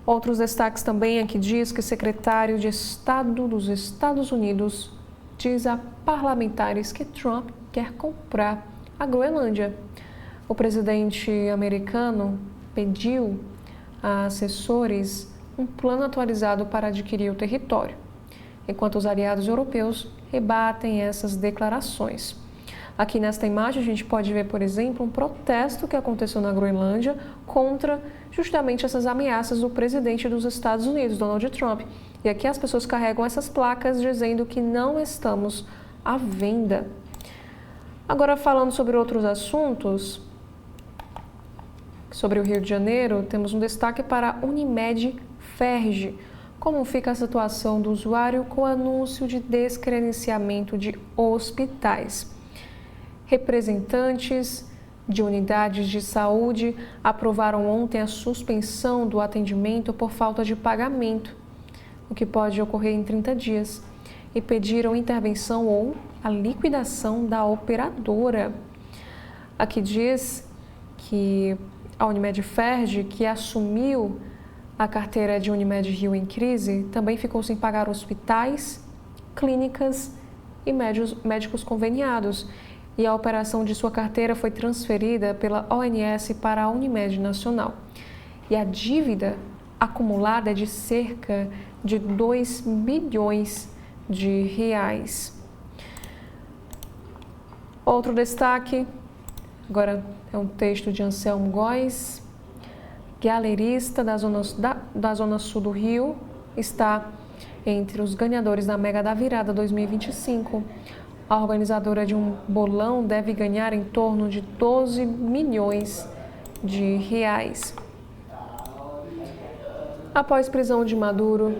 Outros destaques também aqui diz que o secretário de Estado dos Estados Unidos diz a parlamentares que Trump quer comprar a Groenlândia. O presidente americano pediu a assessores um plano atualizado para adquirir o território, enquanto os aliados europeus rebatem essas declarações. Aqui nesta imagem a gente pode ver, por exemplo, um protesto que aconteceu na Groenlândia contra justamente essas ameaças do presidente dos Estados Unidos, Donald Trump. E aqui as pessoas carregam essas placas dizendo que não estamos à venda. Agora, falando sobre outros assuntos, sobre o Rio de Janeiro, temos um destaque para a Unimed Ferj. Como fica a situação do usuário com o anúncio de descredenciamento de hospitais? Representantes de unidades de saúde aprovaram ontem a suspensão do atendimento por falta de pagamento, o que pode ocorrer em 30 dias, e pediram intervenção ou a liquidação da operadora. Aqui diz que a Unimed Ferj, que assumiu a carteira de Unimed Rio em crise, também ficou sem pagar hospitais, clínicas e médicos conveniados, e a operação de sua carteira foi transferida pela ONS para a Unimed Nacional. E a dívida acumulada é de cerca de 2 bilhões de reais. Outro destaque, agora é um texto de Anselmo Góes, galerista da Zona Sul do Rio, está entre os ganhadores da Mega da Virada 2025. A organizadora de um bolão deve ganhar em torno de 12 milhões de reais. Após prisão de Maduro,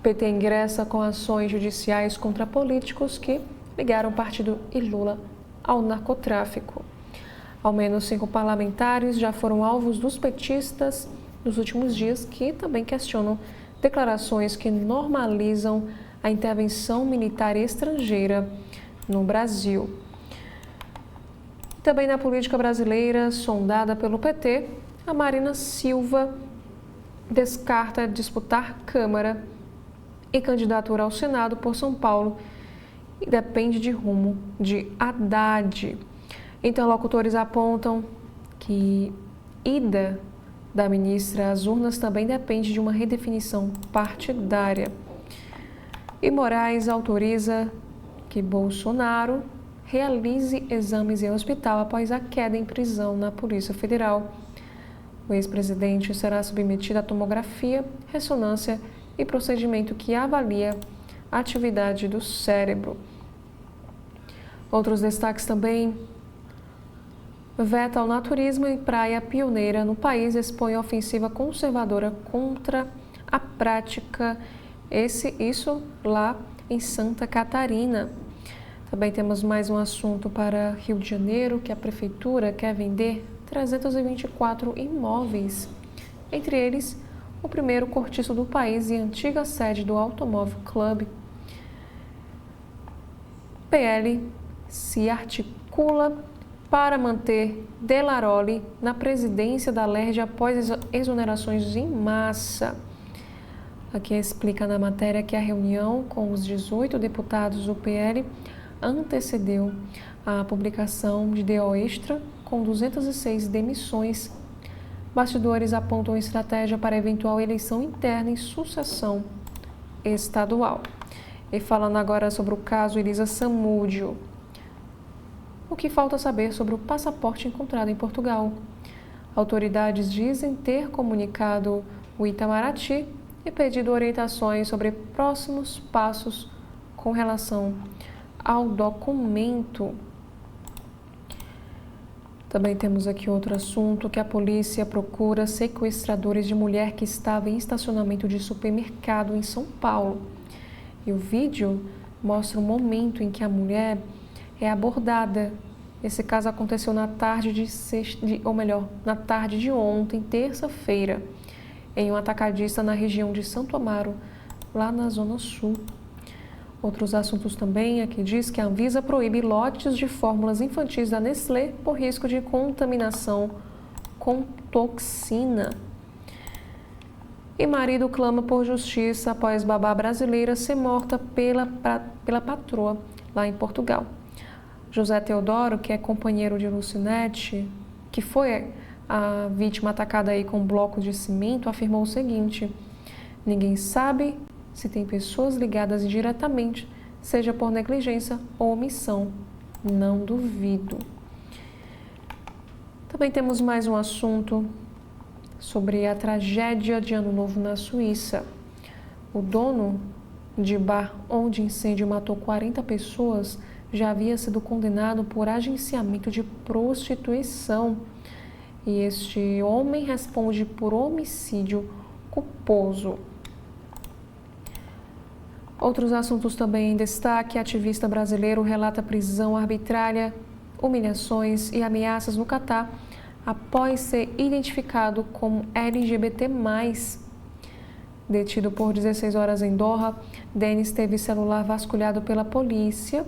PT ingressa com ações judiciais contra políticos que ligaram o partido e Lula ao narcotráfico. Ao menos 5 parlamentares já foram alvos dos petistas nos últimos dias, que também questionam declarações que normalizam a intervenção militar estrangeira no Brasil. Também na política brasileira, sondada pelo PT, a Marina Silva descarta disputar Câmara e candidatura ao Senado por São Paulo e depende de rumo de Haddad. Interlocutores apontam que ida da ministra às urnas também depende de uma redefinição partidária. E Moraes autoriza que Bolsonaro realize exames em hospital após a queda em prisão na Polícia Federal. O ex-presidente será submetido à tomografia, ressonância e procedimento que avalia a atividade do cérebro. Outros destaques também. Veta ao naturismo em praia pioneira no país expõe ofensiva conservadora contra a prática, isso lá em Santa Catarina. Também temos mais um assunto para Rio de Janeiro, que a prefeitura quer vender 324 imóveis, entre eles o primeiro cortiço do país e antiga sede do Automóvel Club. PL se articula para manter Delaroli na presidência da LERJ após exonerações em massa. Aqui explica na matéria que a reunião com os 18 deputados do PL antecedeu a publicação de DO Extra com 206 demissões. Bastidores apontam estratégia para eventual eleição interna e sucessão estadual. E falando agora sobre o caso Elisa Samúdio. O que falta saber sobre o passaporte encontrado em Portugal? Autoridades dizem ter comunicado o Itamaraty e pedido orientações sobre próximos passos com relação ao documento. Também temos aqui outro assunto, que a polícia procura sequestradores de mulher que estava em estacionamento de supermercado em São Paulo. E o vídeo mostra o momento em que a mulher é abordada. Esse caso aconteceu na tarde na tarde de ontem, terça-feira, em um atacadista na região de Santo Amaro, lá na Zona Sul. Outros assuntos também, aqui diz que a Anvisa proíbe lotes de fórmulas infantis da Nestlé por risco de contaminação com toxina. E marido clama por justiça após babá brasileira ser morta pela patroa lá em Portugal. José Teodoro, que é companheiro de Lucinete, que foi a vítima atacada aí com um bloco de cimento, afirmou o seguinte: ninguém sabe se tem pessoas ligadas diretamente, seja por negligência ou omissão Não duvido. Também temos mais um assunto sobre a tragédia de Ano Novo na Suíça. O dono de bar onde incêndio matou 40 pessoas já havia sido condenado por agenciamento de prostituição. E este homem responde por homicídio culposo. Outros assuntos também em destaque: ativista brasileiro relata prisão arbitrária, humilhações e ameaças no Catar após ser identificado como LGBT+. Detido por 16 horas em Doha, Denis teve celular vasculhado pela polícia,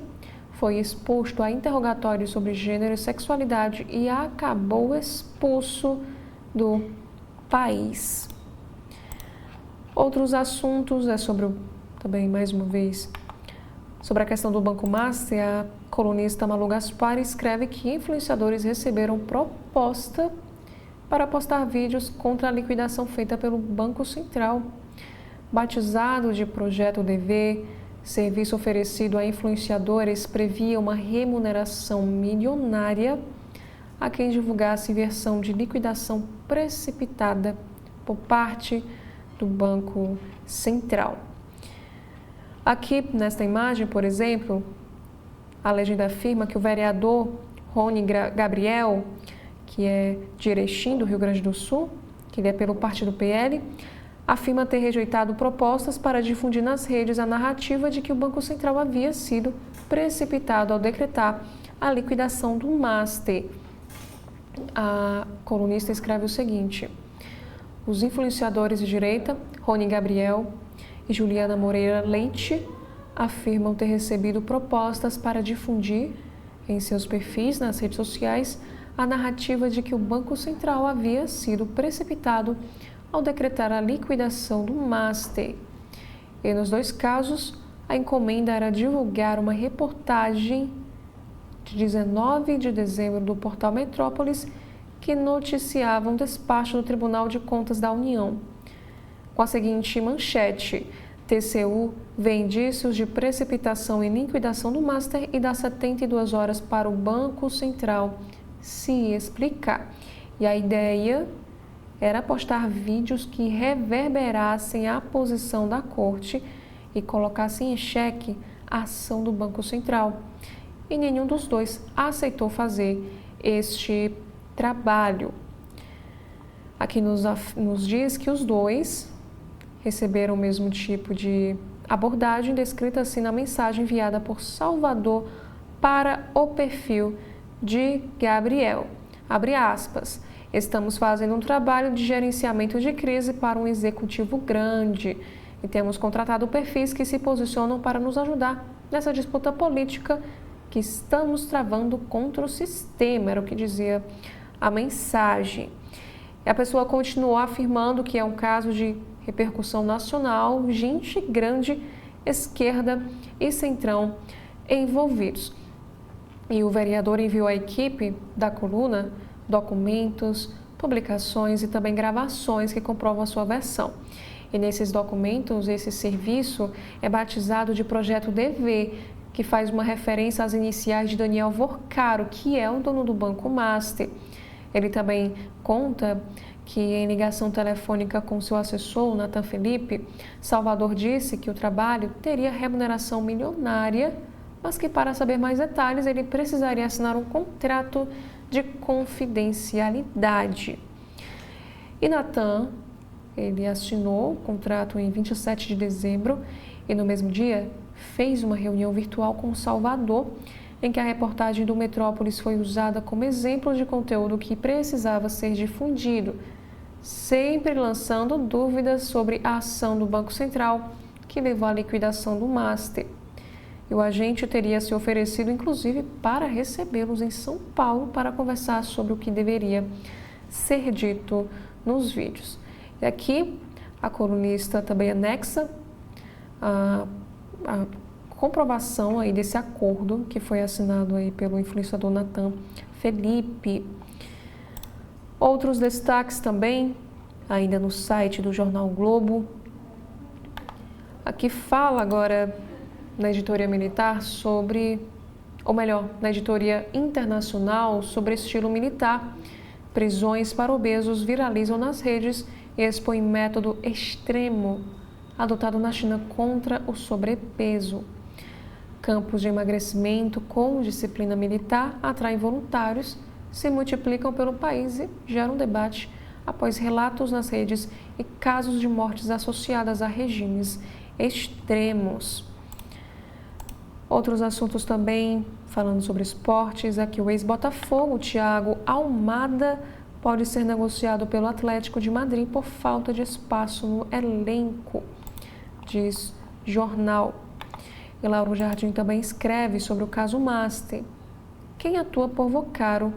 foi exposto a interrogatórios sobre gênero e sexualidade e acabou expulso do país. Outros assuntos também, mais uma vez, sobre a questão do Banco Master. A colunista Malu Gaspar escreve que influenciadores receberam proposta para postar vídeos contra a liquidação feita pelo Banco Central. Batizado de Projeto DV, serviço oferecido a influenciadores previa uma remuneração milionária a quem divulgasse versão de liquidação precipitada por parte do Banco Central. Aqui, nesta imagem, por exemplo, a legenda afirma que o vereador Rony Gabriel, que é de Erechim, do Rio Grande do Sul, que ele é pelo partido PL, afirma ter rejeitado propostas para difundir nas redes a narrativa de que o Banco Central havia sido precipitado ao decretar a liquidação do Master. A colunista escreve o seguinte: os influenciadores de direita, Rony Gabriel e Juliana Moreira Leite, afirmam ter recebido propostas para difundir em seus perfis nas redes sociais a narrativa de que o Banco Central havia sido precipitado ao decretar a liquidação do Master. E nos dois casos, a encomenda era divulgar uma reportagem de 19 de dezembro do portal Metrópolis que noticiava um despacho do Tribunal de Contas da União, com a seguinte manchete: TCU vê indícios de precipitação e liquidação do Master e dá 72 horas para o Banco Central se explicar. E a ideia era postar vídeos que reverberassem a posição da corte e colocassem em xeque a ação do Banco Central. E nenhum dos dois aceitou fazer este trabalho. Aqui nos diz que os dois receberam o mesmo tipo de abordagem descrita assim na mensagem enviada por Salvador para o perfil de Gabriel. Abre aspas: estamos fazendo um trabalho de gerenciamento de crise para um executivo grande e temos contratado perfis que se posicionam para nos ajudar nessa disputa política que estamos travando contra o sistema, era o que dizia a mensagem. E a pessoa continuou afirmando que é um caso de repercussão nacional, gente grande, esquerda e centrão envolvidos. E o vereador enviou à equipe da coluna documentos, publicações e também gravações que comprovam a sua versão. E nesses documentos, esse serviço é batizado de Projeto DV, que faz uma referência às iniciais de Daniel Vorcaro, que é o dono do Banco Master. Ele também conta que, em ligação telefônica com seu assessor, Nathan Felipe, Salvador disse que o trabalho teria remuneração milionária, mas que, para saber mais detalhes, ele precisaria assinar um contrato de confidencialidade. E Nathan, ele assinou o contrato em 27 de dezembro e, no mesmo dia, fez uma reunião virtual com Salvador, em que a reportagem do Metrópolis foi usada como exemplo de conteúdo que precisava ser difundido, sempre lançando dúvidas sobre a ação do Banco Central que levou à liquidação do Master. E o agente teria se oferecido, inclusive, para recebê-los em São Paulo para conversar sobre o que deveria ser dito nos vídeos. E aqui a colunista também anexa a comprovação aí desse acordo que foi assinado aí pelo influenciador Nathan Felipe. Outros destaques também, ainda no site do Jornal Globo. Aqui fala agora na editoria militar sobre ou melhor, na editoria internacional sobre estilo militar. Prisões para obesos viralizam nas redes e expõem método extremo adotado na China contra o sobrepeso. Campos de emagrecimento com disciplina militar atraem voluntários, se multiplicam pelo país e geram debate após relatos nas redes e casos de mortes associadas a regimes extremos. Outros assuntos também, falando sobre esportes, é que o ex-Botafogo, Thiago Almada, pode ser negociado pelo Atlético de Madrid por falta de espaço no elenco, diz jornal. E Lauro Jardim também escreve sobre o caso Master. Quem atua por Vocaro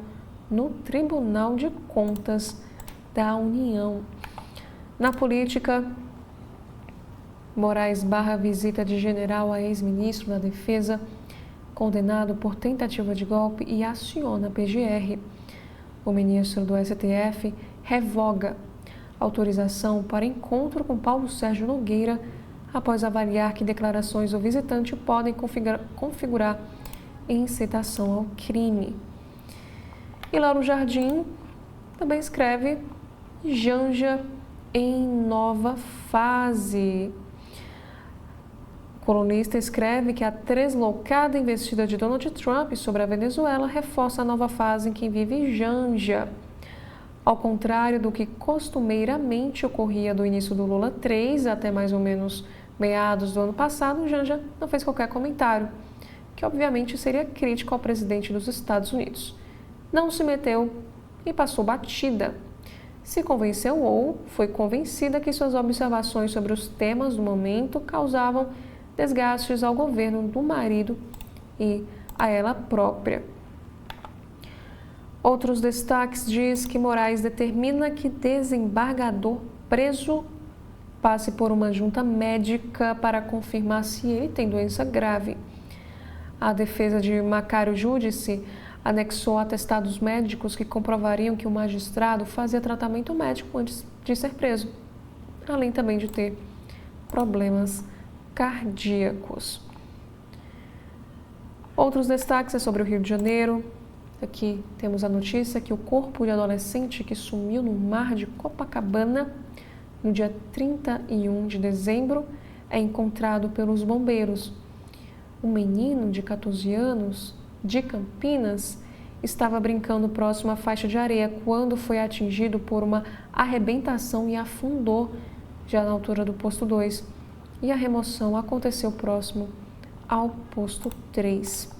no Tribunal de Contas da União. Na política, Moraes barra visita de general a ex-ministro da Defesa, condenado por tentativa de golpe e aciona a PGR. O ministro do STF revoga autorização para encontro com Paulo Sérgio Nogueira após avaliar que declarações do visitante podem configurar incitação ao crime. E Lauro Jardim também escreve Janja em nova fase. O colunista escreve que a tresloucada investida de Donald Trump sobre a Venezuela reforça a nova fase em que vive Janja. Ao contrário do que costumeiramente ocorria do início do Lula 3 até mais ou menos meados do ano passado, Janja não fez qualquer comentário, que obviamente seria crítico ao presidente dos Estados Unidos. Não se meteu e passou batida. Se convenceu ou foi convencida que suas observações sobre os temas do momento causavam desgastes ao governo do marido e a ela própria. Outros destaques diz que Moraes determina que desembargador preso passe por uma junta médica para confirmar se ele tem doença grave. A defesa de Macário Júdice anexou atestados médicos que comprovariam que o magistrado fazia tratamento médico antes de ser preso, além também de ter problemas cardíacos. Outros destaques é sobre o Rio de Janeiro. Aqui temos a notícia que o corpo de adolescente que sumiu no mar de Copacabana no dia 31 de dezembro é encontrado pelos bombeiros. Um menino de 14 anos, de Campinas, estava brincando próximo à faixa de areia quando foi atingido por uma arrebentação e afundou já na altura do posto 2. E a remoção aconteceu próximo ao posto 3.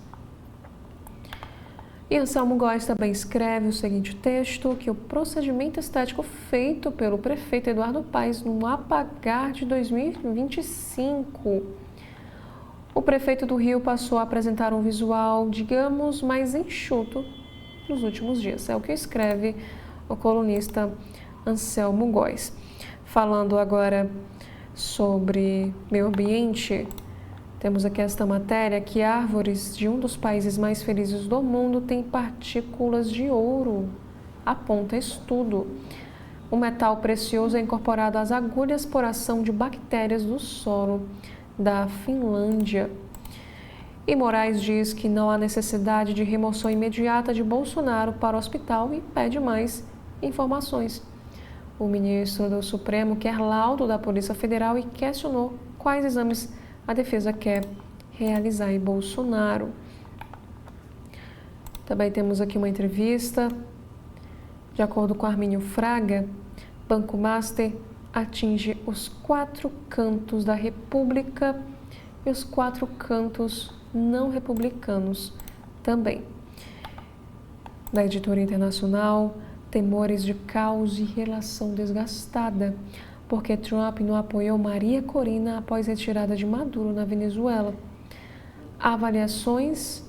E Anselmo Góes também escreve o seguinte texto, que o procedimento estético feito pelo prefeito Eduardo Paes no apagar de 2025. O prefeito do Rio passou a apresentar um visual, digamos, mais enxuto nos últimos dias. É o que escreve o colunista Anselmo Góes. Falando agora sobre meio ambiente, temos aqui esta matéria que árvores de um dos países mais felizes do mundo têm partículas de ouro, aponta estudo. O metal precioso é incorporado às agulhas por ação de bactérias do solo da Finlândia. E Moraes diz que não há necessidade de remoção imediata de Bolsonaro para o hospital e pede mais informações. O ministro do Supremo quer laudo da Polícia Federal e questionou quais exames a defesa quer realizar em Bolsonaro. Também temos aqui uma entrevista. De acordo com Armínio Fraga, Banco Master atinge os 4 cantos da República e os 4 cantos não republicanos também. Na editoria internacional, temores de caos e relação desgastada, porque Trump não apoiou Maria Corina após retirada de Maduro na Venezuela. Avaliações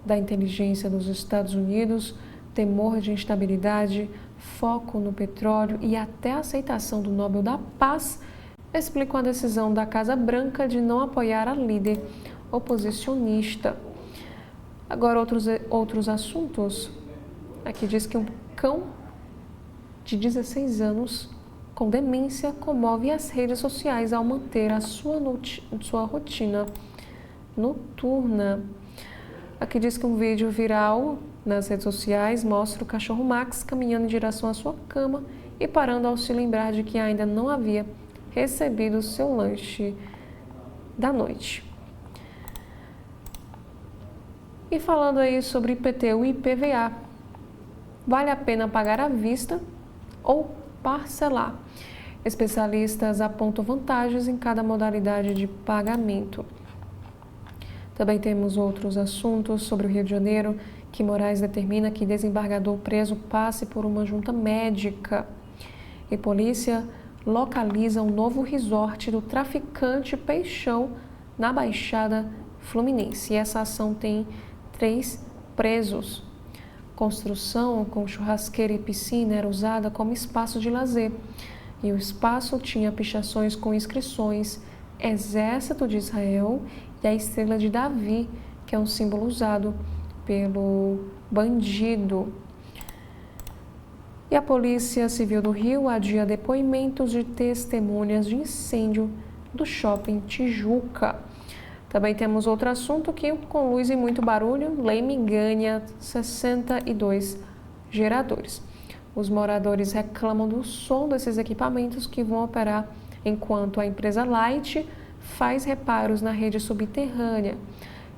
da inteligência dos Estados Unidos, temor de instabilidade, foco no petróleo e até a aceitação do Nobel da Paz explicam a decisão da Casa Branca de não apoiar a líder oposicionista. Agora, outros assuntos. Aqui diz que um cão de 16 anos com demência comove as redes sociais ao manter a sua rotina noturna. Aqui diz que um vídeo viral nas redes sociais mostra o cachorro Max caminhando em direção à sua cama e parando ao se lembrar de que ainda não havia recebido o seu lanche da noite. E falando aí sobre IPTU e IPVA, vale a pena pagar à vista ou parcelar? Especialistas apontam vantagens em cada modalidade de pagamento. Também temos outros assuntos sobre o Rio de Janeiro, que Moraes determina que desembargador preso passe por uma junta médica. E polícia localiza um novo resort do traficante Peixão na Baixada Fluminense. E essa ação tem 3 presos. Construção com churrasqueira e piscina era usada como espaço de lazer. E o espaço tinha pichações com inscrições Exército de Israel e a Estrela de Davi, que é um símbolo usado pelo bandido. E a Polícia Civil do Rio adia depoimentos de testemunhas de incêndio do Shopping Tijuca. Também temos outro assunto que, com luz e muito barulho, Leme ganha 62 geradores. Os moradores reclamam do som desses equipamentos que vão operar enquanto a empresa Light faz reparos na rede subterrânea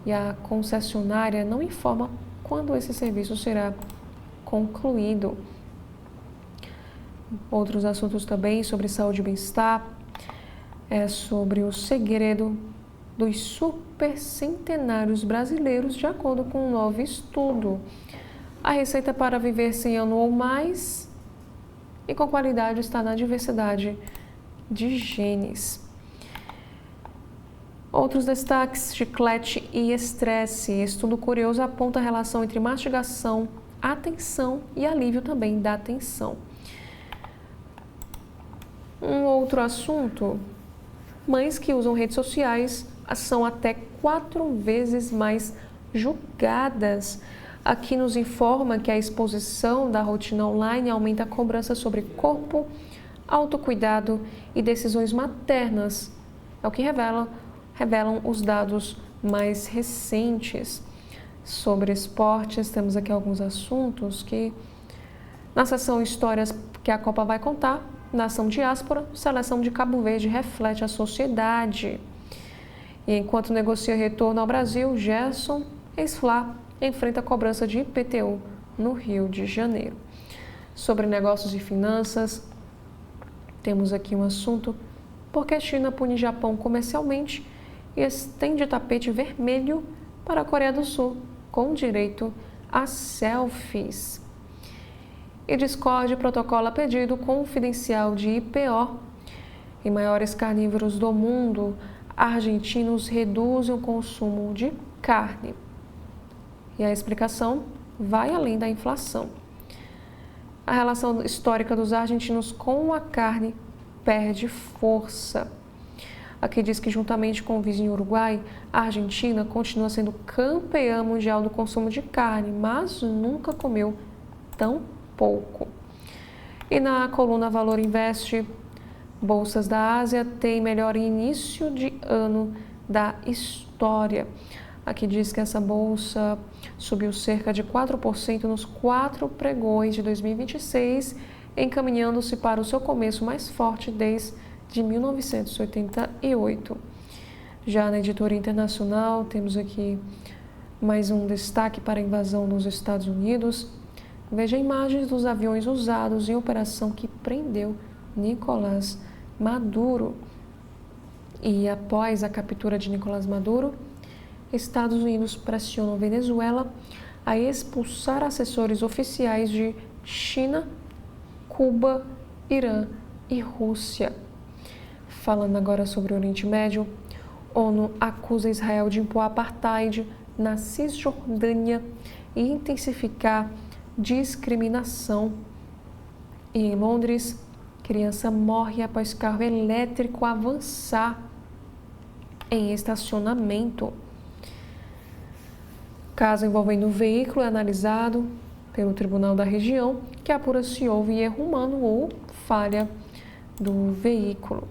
e a concessionária não informa quando esse serviço será concluído. Outros assuntos também sobre saúde e bem-estar, sobre o segredo dos supercentenários brasileiros, de acordo com um novo estudo. A receita para viver 100 anos ou mais e com qualidade está na diversidade de genes. Outros destaques: chiclete e estresse. Estudo curioso aponta a relação entre mastigação, atenção e alívio também da tensão. Um outro assunto: mães que usam redes sociais são até 4 vezes mais julgadas. Aqui nos informa que a exposição da rotina online aumenta a cobrança sobre corpo, autocuidado e decisões maternas. É o que revelam os dados mais recentes. Sobre esportes, temos aqui alguns assuntos que, na seção Histórias que a Copa vai contar, nação diáspora, seleção de Cabo Verde reflete a sociedade. E enquanto negocia retorno ao Brasil, Gerson, ex-Fla, enfrenta a cobrança de IPTU no Rio de Janeiro. Sobre negócios e finanças, temos aqui um assunto: por que a China pune Japão comercialmente e estende tapete vermelho para a Coreia do Sul, com direito a selfies. E Discord protocola pedido confidencial de IPO. Em maiores carnívoros do mundo, argentinos reduzem o consumo de carne. E a explicação vai além da inflação. A relação histórica dos argentinos com a carne perde força. Aqui diz que, juntamente com o vizinho Uruguai, a Argentina continua sendo campeã mundial do consumo de carne, mas nunca comeu tão pouco. E na coluna Valor Investe, bolsas da Ásia têm melhor início de ano da história. Aqui diz que essa bolsa subiu cerca de 4% nos 4 pregões de 2026, encaminhando-se para o seu começo mais forte desde 1988. Já na editoria internacional, temos aqui mais um destaque para a invasão nos Estados Unidos. Veja imagens dos aviões usados em operação que prendeu Nicolás Maduro. E após a captura de Nicolás Maduro, Estados Unidos pressionam Venezuela a expulsar assessores oficiais de China, Cuba, Irã e Rússia. Falando agora sobre o Oriente Médio, ONU acusa Israel de impor apartheid na Cisjordânia e intensificar discriminação. E em Londres, criança morre após carro elétrico avançar em estacionamento. Caso envolvendo o veículo é analisado pelo tribunal da região, que apura se houve erro humano ou falha do veículo.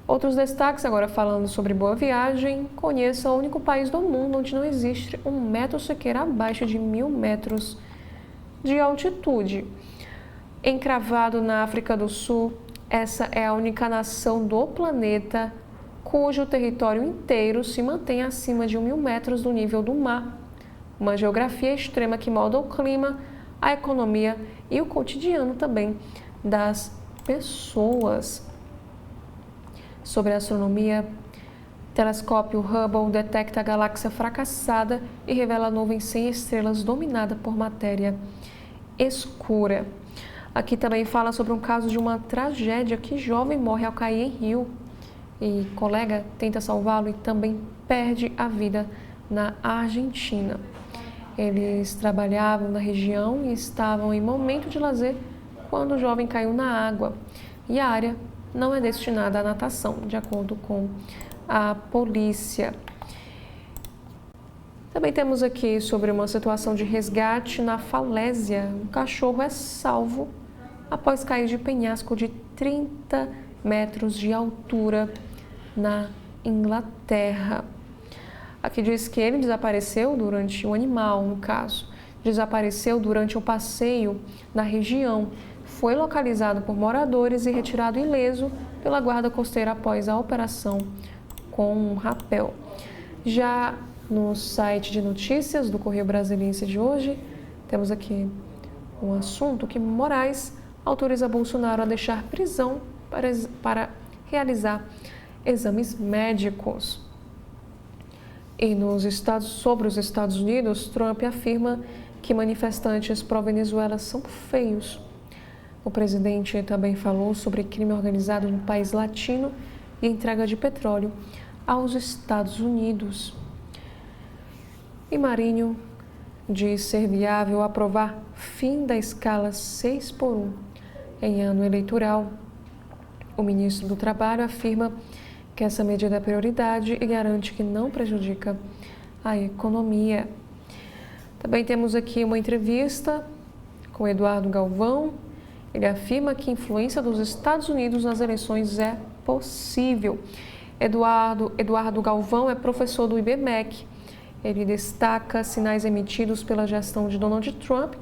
Outros destaques, agora falando sobre Boa Viagem, conheça o único país do mundo onde não existe um metro sequer abaixo de 1.000 metros de altitude. Encravado na África do Sul, essa é a única nação do planeta cujo território inteiro se mantém acima de 1.000 metros do nível do mar. Uma geografia extrema que molda o clima, a economia e o cotidiano também das pessoas. Sobre a astronomia, telescópio Hubble detecta a galáxia fracassada e revela a nuvem sem estrelas dominada por matéria escura. Aqui também fala sobre um caso de uma tragédia que jovem morre ao cair em rio e colega tenta salvá-lo e também perde a vida na Argentina. Eles trabalhavam na região e estavam em momento de lazer quando o jovem caiu na água e a área não é destinada à natação, de acordo com a polícia. Também temos aqui sobre uma situação de resgate na Falésia. Um cachorro é salvo após cair de penhasco de 30 metros de altura na Inglaterra. Aqui diz que ele desapareceu durante, o animal no caso, desapareceu durante um passeio na região. Foi localizado por moradores e retirado ileso pela guarda costeira após a operação com um rapel. Já no site de notícias do Correio Brasiliense de hoje, temos aqui um assunto que Moraes autoriza Bolsonaro a deixar prisão para realizar exames médicos. E sobre os Estados Unidos, Trump afirma que manifestantes pró-Venezuela são feios. O presidente também falou sobre crime organizado no país latino e entrega de petróleo aos Estados Unidos. E Marinho diz ser viável aprovar fim da escala 6x1 em ano eleitoral. O ministro do Trabalho afirma que essa medida é prioridade e garante que não prejudica a economia. Também temos aqui uma entrevista com Eduardo Galvão. Ele afirma que a influência dos Estados Unidos nas eleições é possível. Eduardo Galvão é professor do IBMEC. Ele destaca sinais emitidos pela gestão de Donald Trump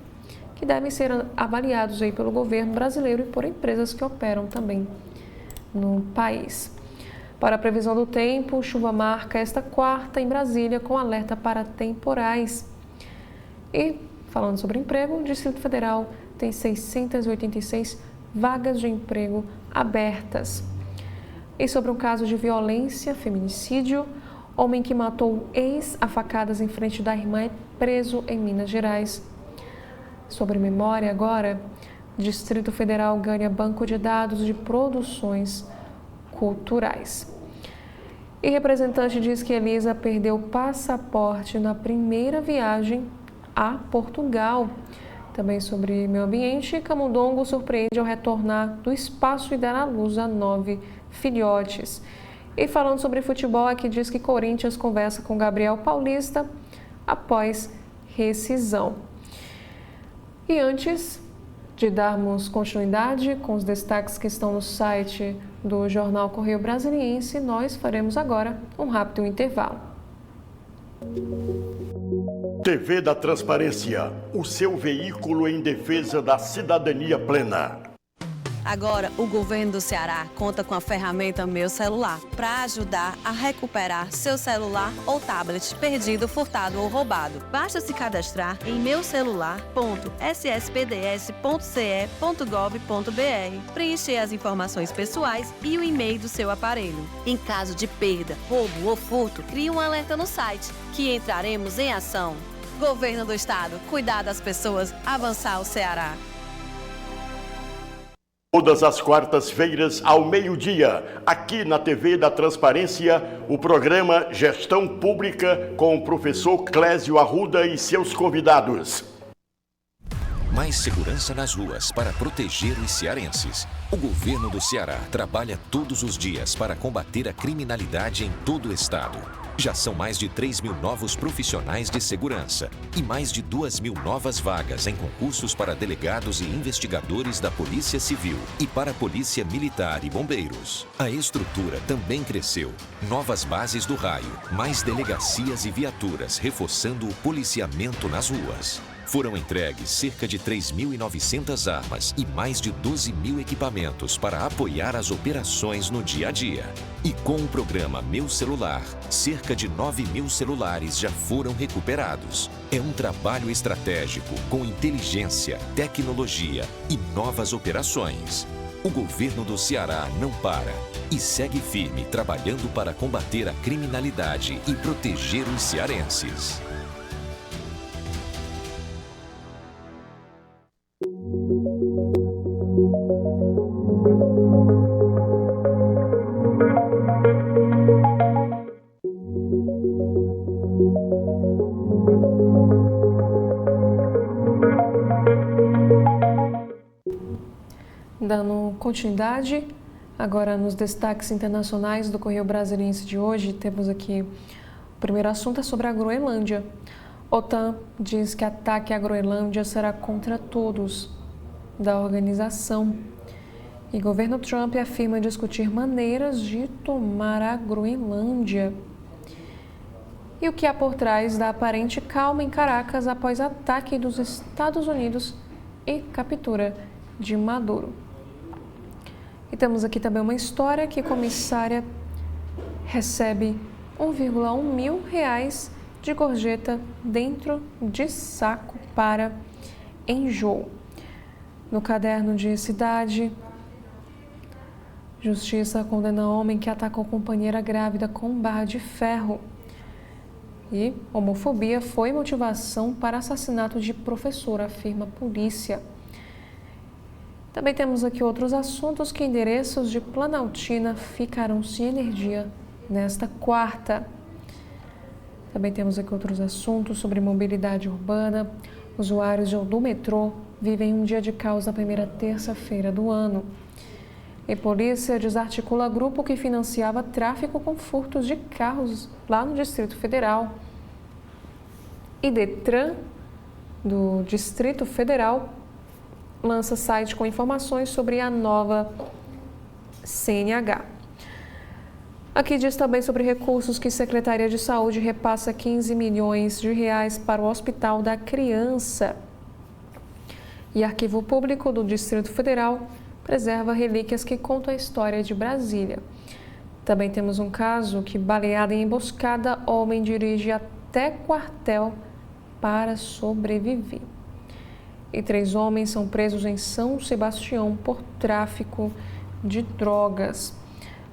que devem ser avaliados aí pelo governo brasileiro e por empresas que operam também no país. Para a previsão do tempo, chuva marca esta quarta em Brasília com alerta para temporais. E, falando sobre emprego, o Distrito Federal tem 686 vagas de emprego abertas. E sobre um caso de violência, feminicídio, homem que matou ex a facadas em frente da irmã é preso em Minas Gerais. Sobre memória agora, Distrito Federal ganha banco de dados de produções culturais. E representante diz que Elisa perdeu passaporte na primeira viagem a Portugal. Também sobre meio ambiente, Camundongo surpreende ao retornar do espaço e dar à luz a 9 filhotes. E falando sobre futebol, aqui diz que Corinthians conversa com Gabriel Paulista após rescisão. E antes de darmos continuidade com os destaques que estão no site do Jornal Correio Brasiliense, nós faremos agora um rápido intervalo. TV da Transparência, o seu veículo em defesa da cidadania plena. Agora, o governo do Ceará conta com a ferramenta Meu Celular para ajudar a recuperar seu celular ou tablet perdido, furtado ou roubado. Basta se cadastrar em meucelular.sspds.ce.gov.br, preencher as informações pessoais e o e-mail do seu aparelho. Em caso de perda, roubo ou furto, crie um alerta no site, que entraremos em ação. Governo do Estado, cuidar das pessoas, avançar o Ceará. Todas as quartas-feiras, ao meio-dia, aqui na TV da Transparência, o programa Gestão Pública com o professor Clésio Arruda e seus convidados. Mais segurança nas ruas para proteger os cearenses. O governo do Ceará trabalha todos os dias para combater a criminalidade em todo o estado. Já são mais de 3 mil novos profissionais de segurança e mais de 2 mil novas vagas em concursos para delegados e investigadores da Polícia Civil e para a Polícia Militar e Bombeiros. A estrutura também cresceu. Novas bases do raio, mais delegacias e viaturas reforçando o policiamento nas ruas. Foram entregues cerca de 3.900 armas e mais de 12 mil equipamentos para apoiar as operações no dia a dia. E com o programa Meu Celular, cerca de 9 mil celulares já foram recuperados. É um trabalho estratégico com inteligência, tecnologia e novas operações. O governo do Ceará não para e segue firme trabalhando para combater a criminalidade e proteger os cearenses. Dando continuidade, agora nos destaques internacionais do Correio Brasiliense de hoje, temos aqui o primeiro assunto é sobre a Groenlândia. OTAN diz que ataque à Groenlândia será contra todos da organização. E governo Trump afirma discutir maneiras de tomar a Groenlândia. E o que há por trás da aparente calma em Caracas após ataque dos Estados Unidos e captura de Maduro. E temos aqui também uma história que comissária recebe 1,1 mil reais de gorjeta dentro de saco para enjoo. No caderno de cidade, justiça condena homem que atacou companheira grávida com barra de ferro. E homofobia foi motivação para assassinato de professor, afirma a polícia. Também temos aqui outros assuntos que endereços de Planaltina ficarão sem energia nesta quarta. Também temos aqui outros assuntos sobre mobilidade urbana. Usuários do metrô vivem um dia de caos na primeira terça-feira do ano. E polícia desarticula grupo que financiava tráfico com furtos de carros lá no Distrito Federal. E Detran, do Distrito Federal, lança site com informações sobre a nova CNH. Aqui diz também sobre recursos que a Secretaria de Saúde repassa 15 milhões de reais para o Hospital da Criança. E Arquivo Público do Distrito Federal preserva relíquias que contam a história de Brasília. Também temos um caso que, baleado em emboscada, homem dirige até quartel para sobreviver. E 3 homens são presos em São Sebastião por tráfico de drogas.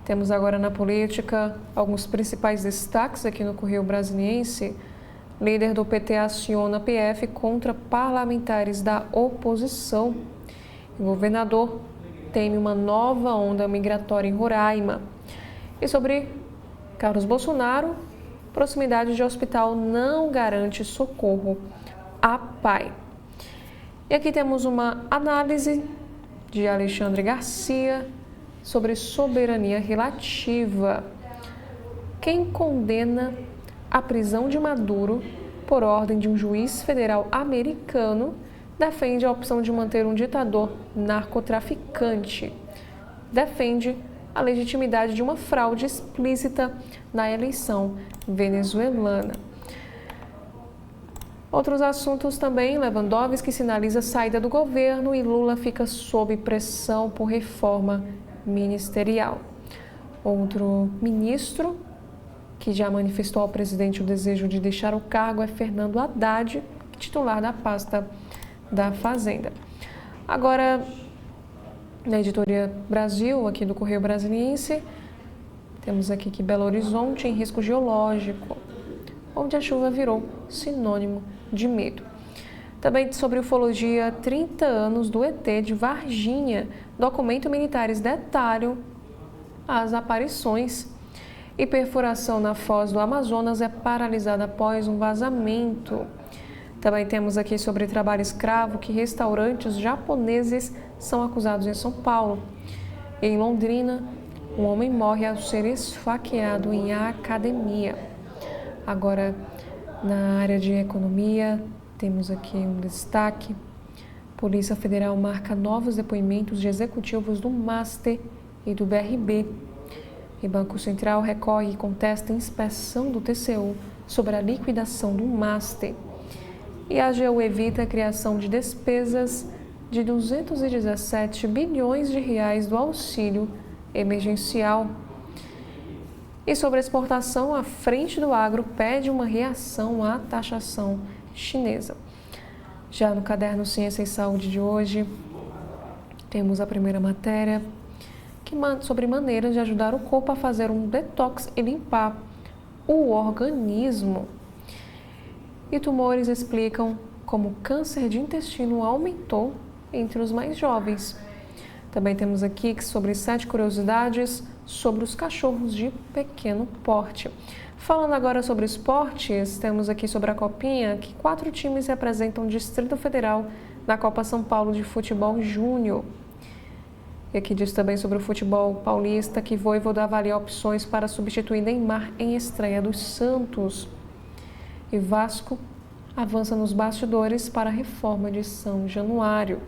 Temos agora na política alguns principais destaques aqui no Correio Brasiliense. Líder do PT aciona PF contra parlamentares da oposição. O governador teme uma nova onda migratória em Roraima. E sobre Carlos Bolsonaro, proximidade de hospital não garante socorro a pai. E aqui temos uma análise de Alexandre Garcia sobre soberania relativa. Quem condena a prisão de Maduro por ordem de um juiz federal americano defende a opção de manter um ditador narcotraficante. Defende a legitimidade de uma fraude explícita na eleição venezuelana. Outros assuntos também, Lewandowski sinaliza a saída do governo e Lula fica sob pressão por reforma ministerial. Outro ministro que já manifestou ao presidente o desejo de deixar o cargo é Fernando Haddad, titular da pasta da Fazenda. Agora, na editoria Brasil, aqui do Correio Brasiliense, temos aqui que Belo Horizonte em risco geológico, onde a chuva virou sinônimo de medo. Também sobre ufologia, 30 anos do ET de Varginha. Documento militares detalham as aparições. E perfuração na foz do Amazonas é paralisada após um vazamento. Também temos aqui sobre trabalho escravo, que restaurantes japoneses são acusados em São Paulo. Em Londrina, um homem morre ao ser esfaqueado em academia. Agora, na área de economia, temos aqui um destaque. Polícia Federal marca novos depoimentos de executivos do MASTE e do BRB. E Banco Central recorre e contesta a inspeção do TCU sobre a liquidação do MASTE. E a AGU evita a criação de despesas de 217 bilhões de reais do auxílio emergencial. E sobre a exportação, a Frente do Agro pede uma reação à taxação chinesa. Já no caderno Ciência e Saúde de hoje, temos a primeira matéria sobre maneiras de ajudar o corpo a fazer um detox e limpar o organismo. E tumores explicam como o câncer de intestino aumentou entre os mais jovens. Também temos aqui sobre 7 curiosidades sobre os cachorros de pequeno porte. Falando agora sobre esportes, temos aqui sobre a Copinha que 4 times representam o Distrito Federal na Copa São Paulo de Futebol Júnior. E aqui diz também sobre o futebol paulista que Vojvoda avalia opções para substituir Neymar em estreia dos Santos. E Vasco avança nos bastidores para a reforma de São Januário.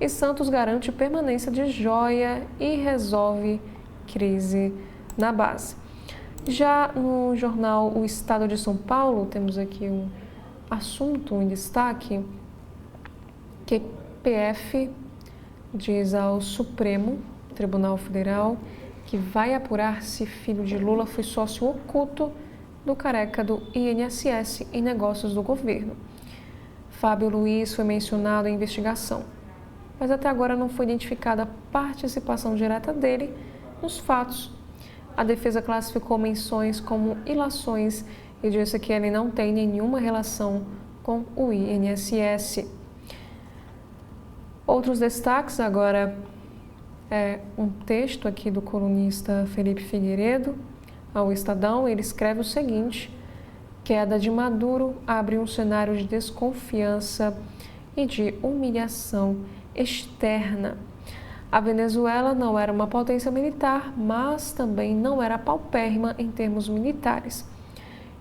E Santos garante permanência de Joia e resolve crise na base. Já no jornal O Estado de São Paulo, temos aqui um assunto em destaque que PF diz ao Supremo Tribunal Federal que vai apurar se filho de Lula foi sócio oculto do careca do INSS em negócios do governo. Fábio Luiz foi mencionado em investigação, mas até agora não foi identificada a participação direta dele nos fatos. A defesa classificou menções como ilações e disse que ele não tem nenhuma relação com o INSS. Outros destaques agora é um texto aqui do colunista Felipe Figueiredo ao Estadão. Ele escreve o seguinte: queda de Maduro abre um cenário de desconfiança e de humilhação externa. A Venezuela não era uma potência militar, mas também não era paupérrima em termos militares.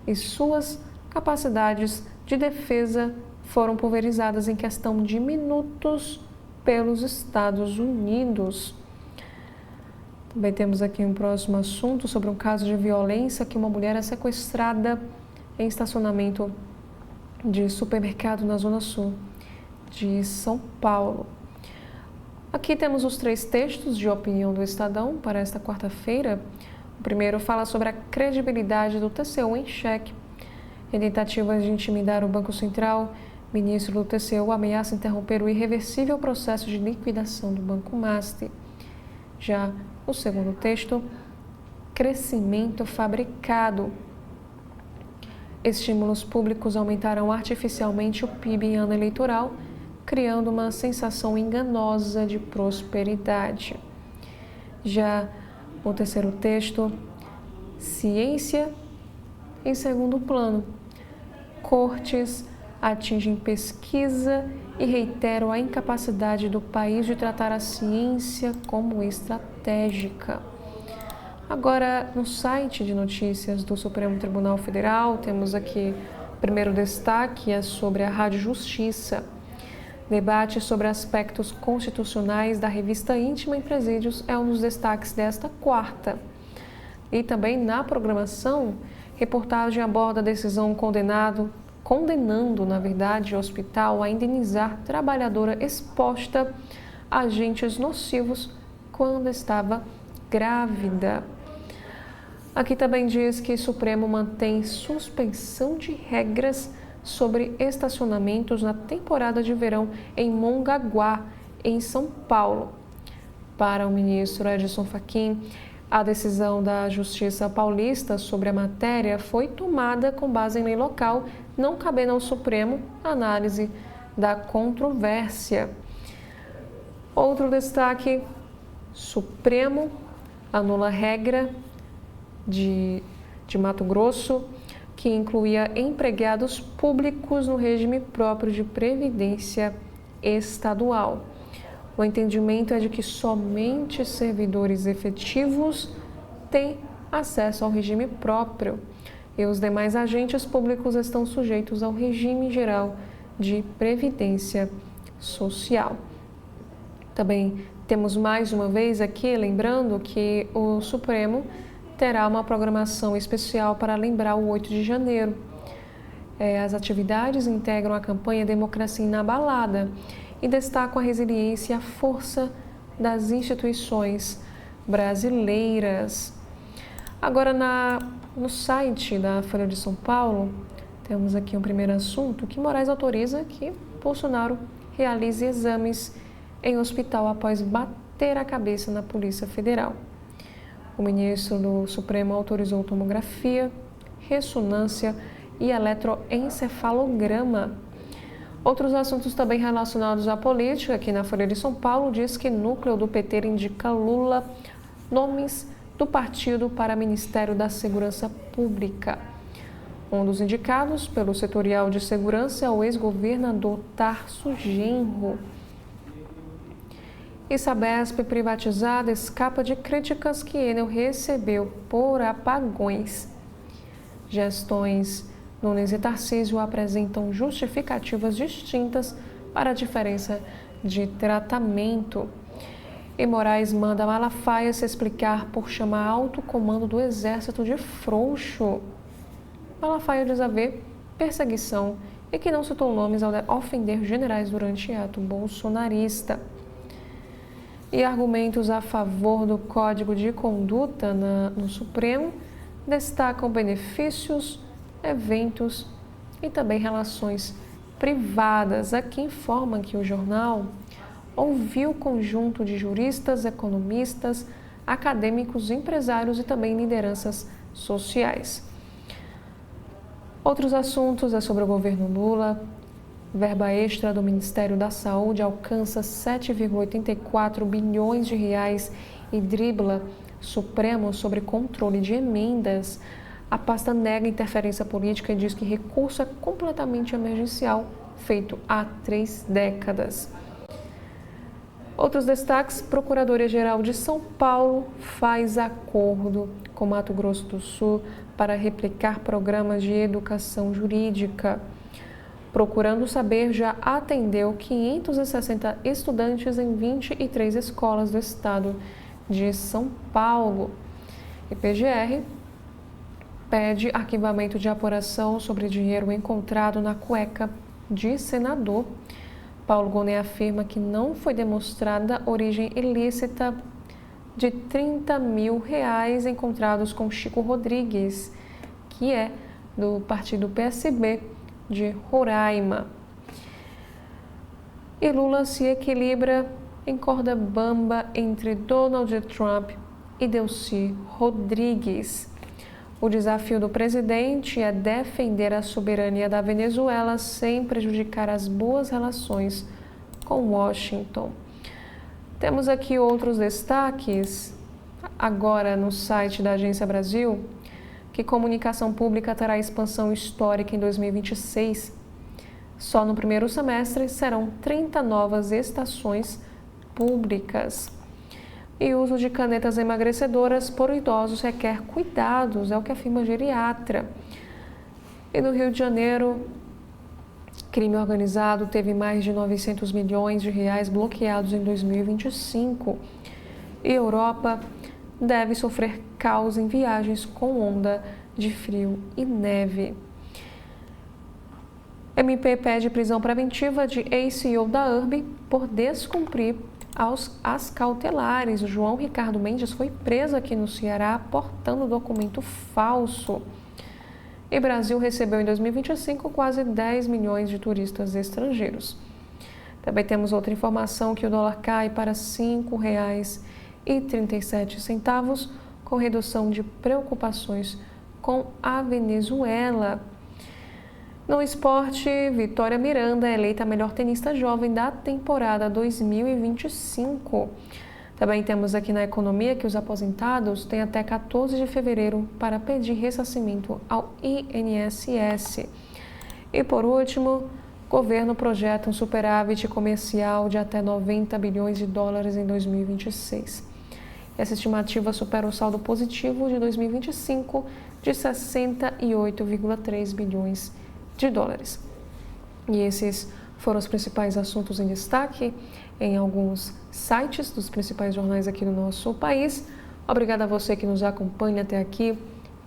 E suas capacidades de defesa foram pulverizadas em questão de minutos pelos Estados Unidos. Também temos aqui um próximo assunto sobre um caso de violência que uma mulher é sequestrada em estacionamento de supermercado na Zona Sul de São Paulo. Aqui temos os 3 textos de opinião do Estadão para esta quarta-feira. O primeiro fala sobre a credibilidade do TCU em xeque. Em tentativas de intimidar o Banco Central, o ministro do TCU ameaça interromper o irreversível processo de liquidação do Banco MASTE. Já o segundo texto, crescimento fabricado. Estímulos públicos aumentarão artificialmente o PIB em ano eleitoral, criando uma sensação enganosa de prosperidade. Já o terceiro texto, ciência em segundo plano. Cortes atingem pesquisa e reiteram a incapacidade do país de tratar a ciência como estratégica. Agora, no site de notícias do Supremo Tribunal Federal, temos aqui o primeiro destaque, é sobre a Rádio Justiça. Debate sobre aspectos constitucionais da revista Íntima em Presídios é um dos destaques desta quarta. E também na programação, reportagem aborda a decisão condenando, o hospital a indenizar trabalhadora exposta a agentes nocivos quando estava grávida. Aqui também diz que o Supremo mantém suspensão de regras sobre estacionamentos na temporada de verão em Mongaguá, em São Paulo. Para o ministro Edson Fachin, a decisão da Justiça Paulista sobre a matéria foi tomada com base em lei local, não cabendo ao Supremo análise da controvérsia. Outro destaque: Supremo anula regra de Mato Grosso que incluía empregados públicos no regime próprio de previdência estadual. O entendimento é de que somente servidores efetivos têm acesso ao regime próprio. e os demais agentes públicos estão sujeitos ao regime geral de previdência social. Também temos mais uma vez aqui, lembrando que o Supremo terá uma programação especial para lembrar o 8 de janeiro. As atividades integram a campanha Democracia Inabalada e destacam a resiliência e a força das instituições brasileiras. Agora, no site da Folha de São Paulo, temos aqui um primeiro assunto que Moraes autoriza que Bolsonaro realize exames em hospital após bater a cabeça na Polícia Federal. O ministro do Supremo autorizou tomografia, ressonância e eletroencefalograma. Outros assuntos também relacionados à política, aqui na Folha de São Paulo, diz que núcleo do PT indica Lula nomes do partido para Ministério da Segurança Pública. Um dos indicados pelo setorial de segurança é o ex-governador Tarso Genro. E Sabesp privatizada escapa de críticas que Enel recebeu por apagões. Gestões Nunes e Tarcísio apresentam justificativas distintas para a diferença de tratamento. E Moraes manda Malafaia se explicar por chamar alto comando do Exército de frouxo. Malafaia diz haver perseguição e que não citou nomes ao ofender generais durante ato bolsonarista. E argumentos a favor do Código de Conduta no Supremo destacam benefícios, eventos e também relações privadas. Aqui informa que o jornal ouviu o conjunto de juristas, economistas, acadêmicos, empresários e também lideranças sociais. Outros assuntos é sobre o governo Lula. Verba extra do Ministério da Saúde alcança 7,84 bilhões de reais e dribla Supremo sobre controle de emendas. A pasta nega interferência política e diz que recurso é completamente emergencial, feito há 3 décadas. Outros destaques: Procuradoria-Geral de São Paulo faz acordo com Mato Grosso do Sul para replicar programas de educação jurídica. Procurando Saber já atendeu 560 estudantes em 23 escolas do estado de São Paulo. E PGR pede arquivamento de apuração sobre dinheiro encontrado na cueca de senador. Paulo Gonet afirma que não foi demonstrada origem ilícita de R$30 mil encontrados com Chico Rodrigues, que é do partido PSB de Roraima. E Lula se equilibra em corda bamba entre Donald Trump e Delcy Rodrigues. O desafio do presidente é defender a soberania da Venezuela sem prejudicar as boas relações com Washington. Temos aqui outros destaques, agora no site da Agência Brasil, que comunicação pública terá expansão histórica em 2026. Só no primeiro semestre serão 30 novas estações públicas. E o uso de canetas emagrecedoras por idosos requer cuidados, é o que afirma geriatra. E no Rio de Janeiro, crime organizado teve mais de 900 milhões de reais bloqueados em 2025. E Europa deve sofrer caos em viagens com onda de frio e neve. MP pede prisão preventiva de ex-CEO da URB por descumprir as cautelares. O João Ricardo Mendes foi preso aqui no Ceará portando documento falso. E Brasil recebeu em 2025 quase 10 milhões de turistas estrangeiros. Também temos outra informação que o dólar cai para R$ 5,37, com redução de preocupações com a Venezuela. No esporte, Vitória Miranda é eleita a melhor tenista jovem da temporada 2025. Também temos aqui na economia que os aposentados têm até 14 de fevereiro para pedir ressarcimento ao INSS. E por último, o governo projeta um superávit comercial de até 90 bilhões de dólares em 2026. Essa estimativa supera o saldo positivo de 2025 de 68,3 bilhões de dólares. E esses foram os principais assuntos em destaque em alguns sites dos principais jornais aqui do nosso país. Obrigada a você que nos acompanha até aqui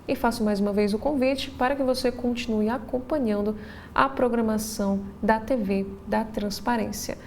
e faço mais uma vez o convite para que você continue acompanhando a programação da TV da Transparência.